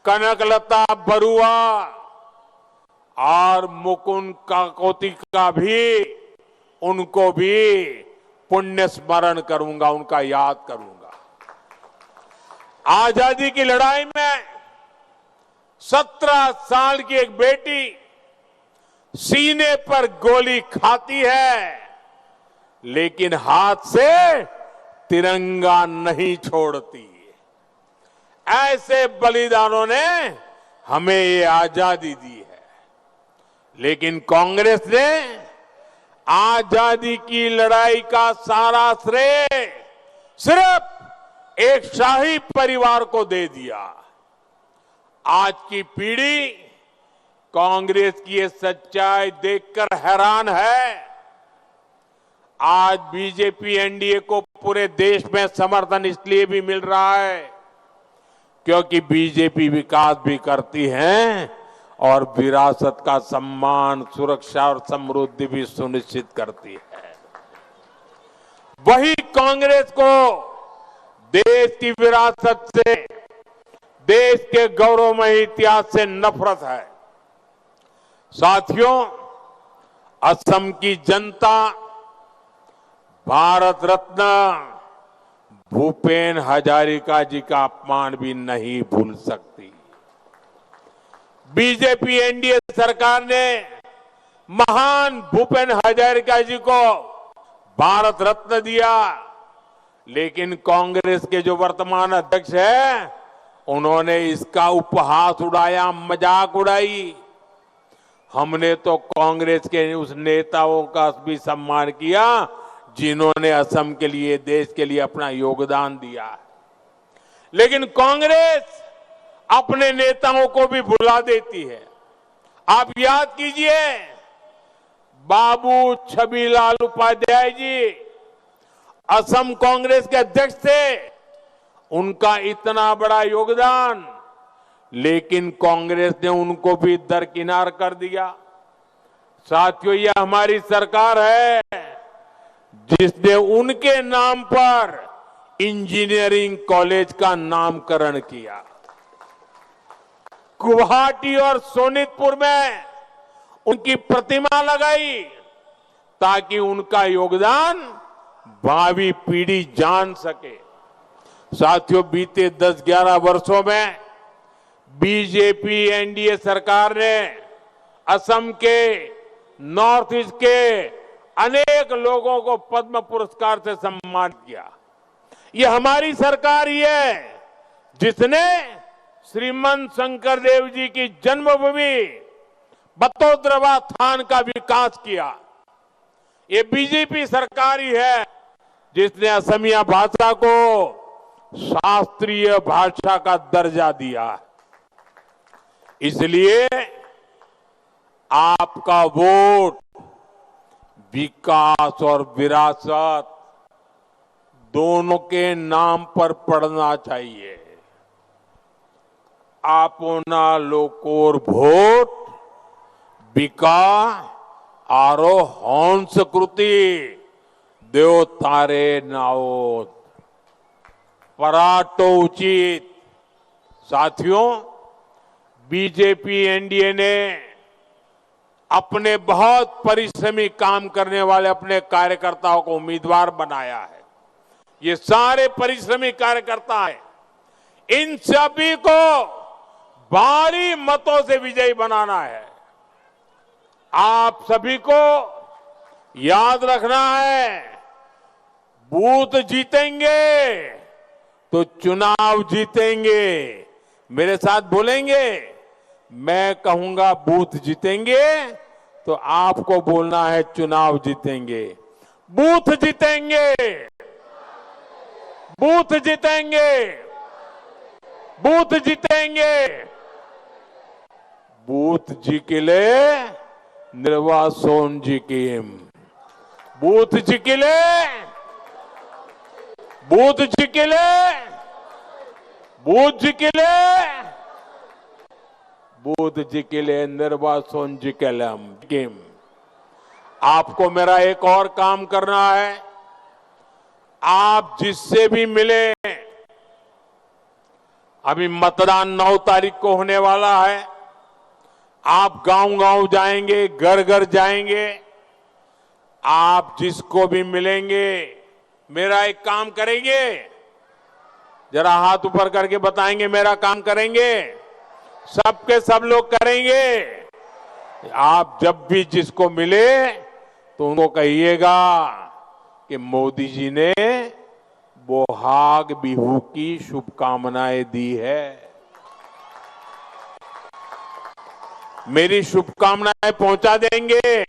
कनकलता बरुआ और मुकुंद काकोती का भी, उनको भी पुण्य स्मरण करूंगा, उनका याद करूंगा। आजादी की लड़ाई में 17 साल की एक बेटी सीने पर गोली खाती है, लेकिन हाथ से तिरंगा नहीं छोड़ती। ऐसे बलिदानों ने हमें ये आजादी दी है। लेकिन कांग्रेस ने आजादी की लड़ाई का सारा श्रेय सिर्फ एक शाही परिवार को दे दिया। आज की पीढ़ी कांग्रेस की ये सच्चाई देखकर हैरान है। आज बीजेपी एनडीए को पूरे देश में समर्थन इसलिए भी मिल रहा है क्योंकि बीजेपी विकास भी करती है और विरासत का सम्मान, सुरक्षा और समृद्धि भी सुनिश्चित करती है। वही कांग्रेस को देश की विरासत से, देश के गौरवमयी इतिहास से नफरत है। साथियों, असम की जनता भारत रत्न भूपेन हजारिका जी का अपमान भी नहीं भूल सकती। बीजेपी एनडीए सरकार ने महान भूपेन हजारिका जी को भारत रत्न दिया, लेकिन कांग्रेस के जो वर्तमान अध्यक्ष हैं, उन्होंने इसका उपहास उड़ाया, मजाक उड़ाई। हमने तो कांग्रेस के उस नेताओं का भी सम्मान किया जिन्होंने असम के लिए, देश के लिए अपना योगदान दिया। लेकिन कांग्रेस अपने नेताओं को भी भुला देती है। आप याद कीजिए, बाबू छबीलाल उपाध्याय जी असम कांग्रेस के अध्यक्ष थे, उनका इतना बड़ा योगदान, लेकिन कांग्रेस ने उनको भी दरकिनार कर दिया। साथियों, यह हमारी सरकार है जिसने उनके नाम पर इंजीनियरिंग कॉलेज का नामकरण किया। गुवाहाटी और सोनितपुर में उनकी प्रतिमा लगाई ताकि उनका योगदान भावी पीढ़ी जान सके। साथियों, बीते 10-11 वर्षों में बीजेपी एनडीए सरकार ने असम के, नॉर्थ ईस्ट के अनेक लोगों को पद्म पुरस्कार से सम्मानित किया। ये हमारी सरकार ही है जिसने श्रीमंत शंकरदेव जी की जन्मभूमि बतौद्रवा थान का विकास किया। ये बीजेपी सरकार ही है जिसने असमिया भाषा को शास्त्रीय भाषा का दर्जा दिया। इसलिए आपका वोट विकास और विरासत दोनों के नाम पर पड़ना चाहिए। आपना लोकोर भोट विकास आरो हंसकृति देव तारे नाओ पराटो उचित। साथियों, बीजेपी एनडीए ने अपने बहुत परिश्रमी काम करने वाले अपने कार्यकर्ताओं को उम्मीदवार बनाया है। ये सारे परिश्रमी कार्यकर्ता हैं, इन सभी को भारी मतों से विजयी बनाना है। आप सभी को याद रखना है, बूथ जीतेंगे तो चुनाव जीतेंगे। मेरे साथ बोलेंगे, मैं कहूंगा बूथ जीतेंगे तो आपको बोलना है चुनाव जीतेंगे। बूथ जीतेंगे, बूथ जीतेंगे, बूथ जीतेंगे। बूथ जी के लिए निर्वाचन जी की, बूथ जी के लिए, बूथ जी के लिए, बूथ जी के लिए, बूथ जी के लिए, निर्वाचन जी के लिए। आपको मेरा एक और काम करना है। आप जिससे भी मिले, अभी मतदान 9 तारीख को होने वाला है। आप गांव-गांव जाएंगे, घर-घर जाएंगे। आप जिसको भी मिलेंगे, मेरा एक काम करेंगे, जरा हाथ ऊपर करके बताएंगे मेरा काम करेंगे। सबके सब लोग करेंगे। आप जब भी जिसको मिले तो उनको कहिएगा कि मोदी जी ने बोहाग बिहू की शुभकामनाएं दी है। मेरी शुभकामनाएं पहुंचा देंगे,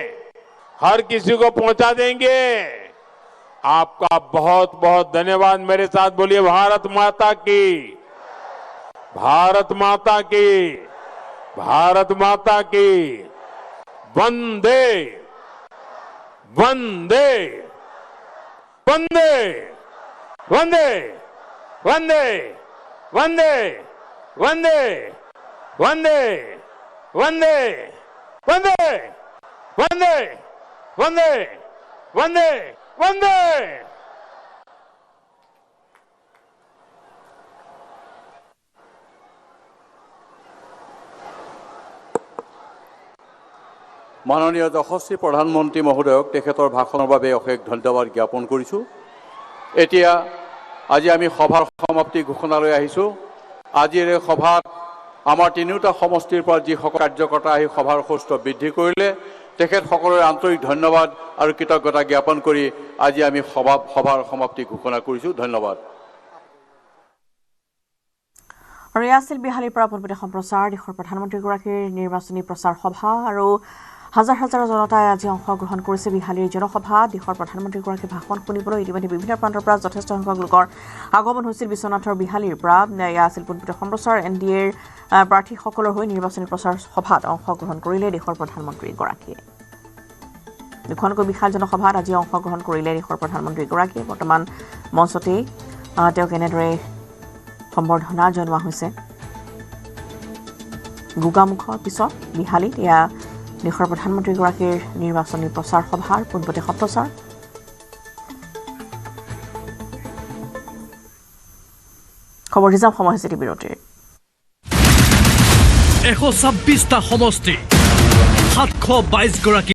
हर किसी को पहुंचा देंगे। आपका बहुत बहुत धन्यवाद। मेरे साथ बोलिए भारत माता की, भारत माता की, भारत माता की। वंदे वंदे वंदे वंदे वंदे वंदे वंदे वंदे वंदे वंदे वंदे वंदे वंदे वंदे। মাননীয় যশস্বী প্ৰধানমন্ত্ৰী মহোদয়ক তেখেতৰ ভাষণৰ বাবে অশেষ ধন্যবাদ জ্ঞাপন কৰিছোঁ। এতিয়া আজি আমি সভাৰ সমাপ্তি ঘোষণালৈ আহিছোঁ। আজিৰ এই সভাত আমাৰ তিনিওটা সমষ্টিৰ পৰা যিসকল কাৰ্যকৰ্তা আহি সভাৰ সুস্থ বৃদ্ধি কৰিলে তেখেতসকললৈ আন্তৰিক ধন্যবাদ আৰু কৃতজ্ঞতা জ্ঞাপন কৰি আজি আমি সভাৰ সমাপ্তি ঘোষণা কৰিছোঁ। ধন্যবাদ। আৰু এয়া আছিল বিহালীৰ পৰা পোনপটীয়া সম্প্ৰচাৰ। দেশৰ প্ৰধানমন্ত্ৰীগৰাকীৰ নিৰ্বাচনী প্ৰচাৰ সভা আৰু হাজাৰ হাজাৰ জনতাই আজি অংশগ্ৰহণ কৰিছে বিহালীৰ জনসভা। দেশৰ প্ৰধানমন্ত্ৰীগৰাকীৰ ভাষণ শুনিবলৈ ইতিমধ্যে বিভিন্ন প্ৰান্তৰ পৰা যথেষ্ট সংখ্যক লোকৰ আগমন হৈছিল বিশ্বনাথৰ বিহালীৰ পৰা। এয়া আছিল পোনপটীয়া সম্প্ৰচাৰ। NDAৰ প্ৰাৰ্থীসকলৰ হৈ নিৰ্বাচনী প্ৰচাৰ সভাত অংশগ্ৰহণ কৰিলে দেশৰ প্ৰধানমন্ত্ৰীগৰাকীয়ে। দুখনকৈ বিশাল জনসভাত আজি অংশগ্ৰহণ কৰিলে দেশৰ প্ৰধানমন্ত্ৰীগৰাকীয়ে। বৰ্তমান মঞ্চতেই তেওঁক এনেদৰে সম্বৰ্ধনা জনোৱা হৈছে। গোগামুখৰ পিছত বিহালীত এয়া দেশৰ প্ৰধানমন্ত্ৰীগৰাকীৰ নিৰ্বাচনী প্ৰচাৰ সভাৰ পোনপটীয়া সম্প্ৰচাৰ। খবৰ হিচাপ সময় হৈছে বিৰতিৰ। 126টা সমষ্টি 722 গৰাকী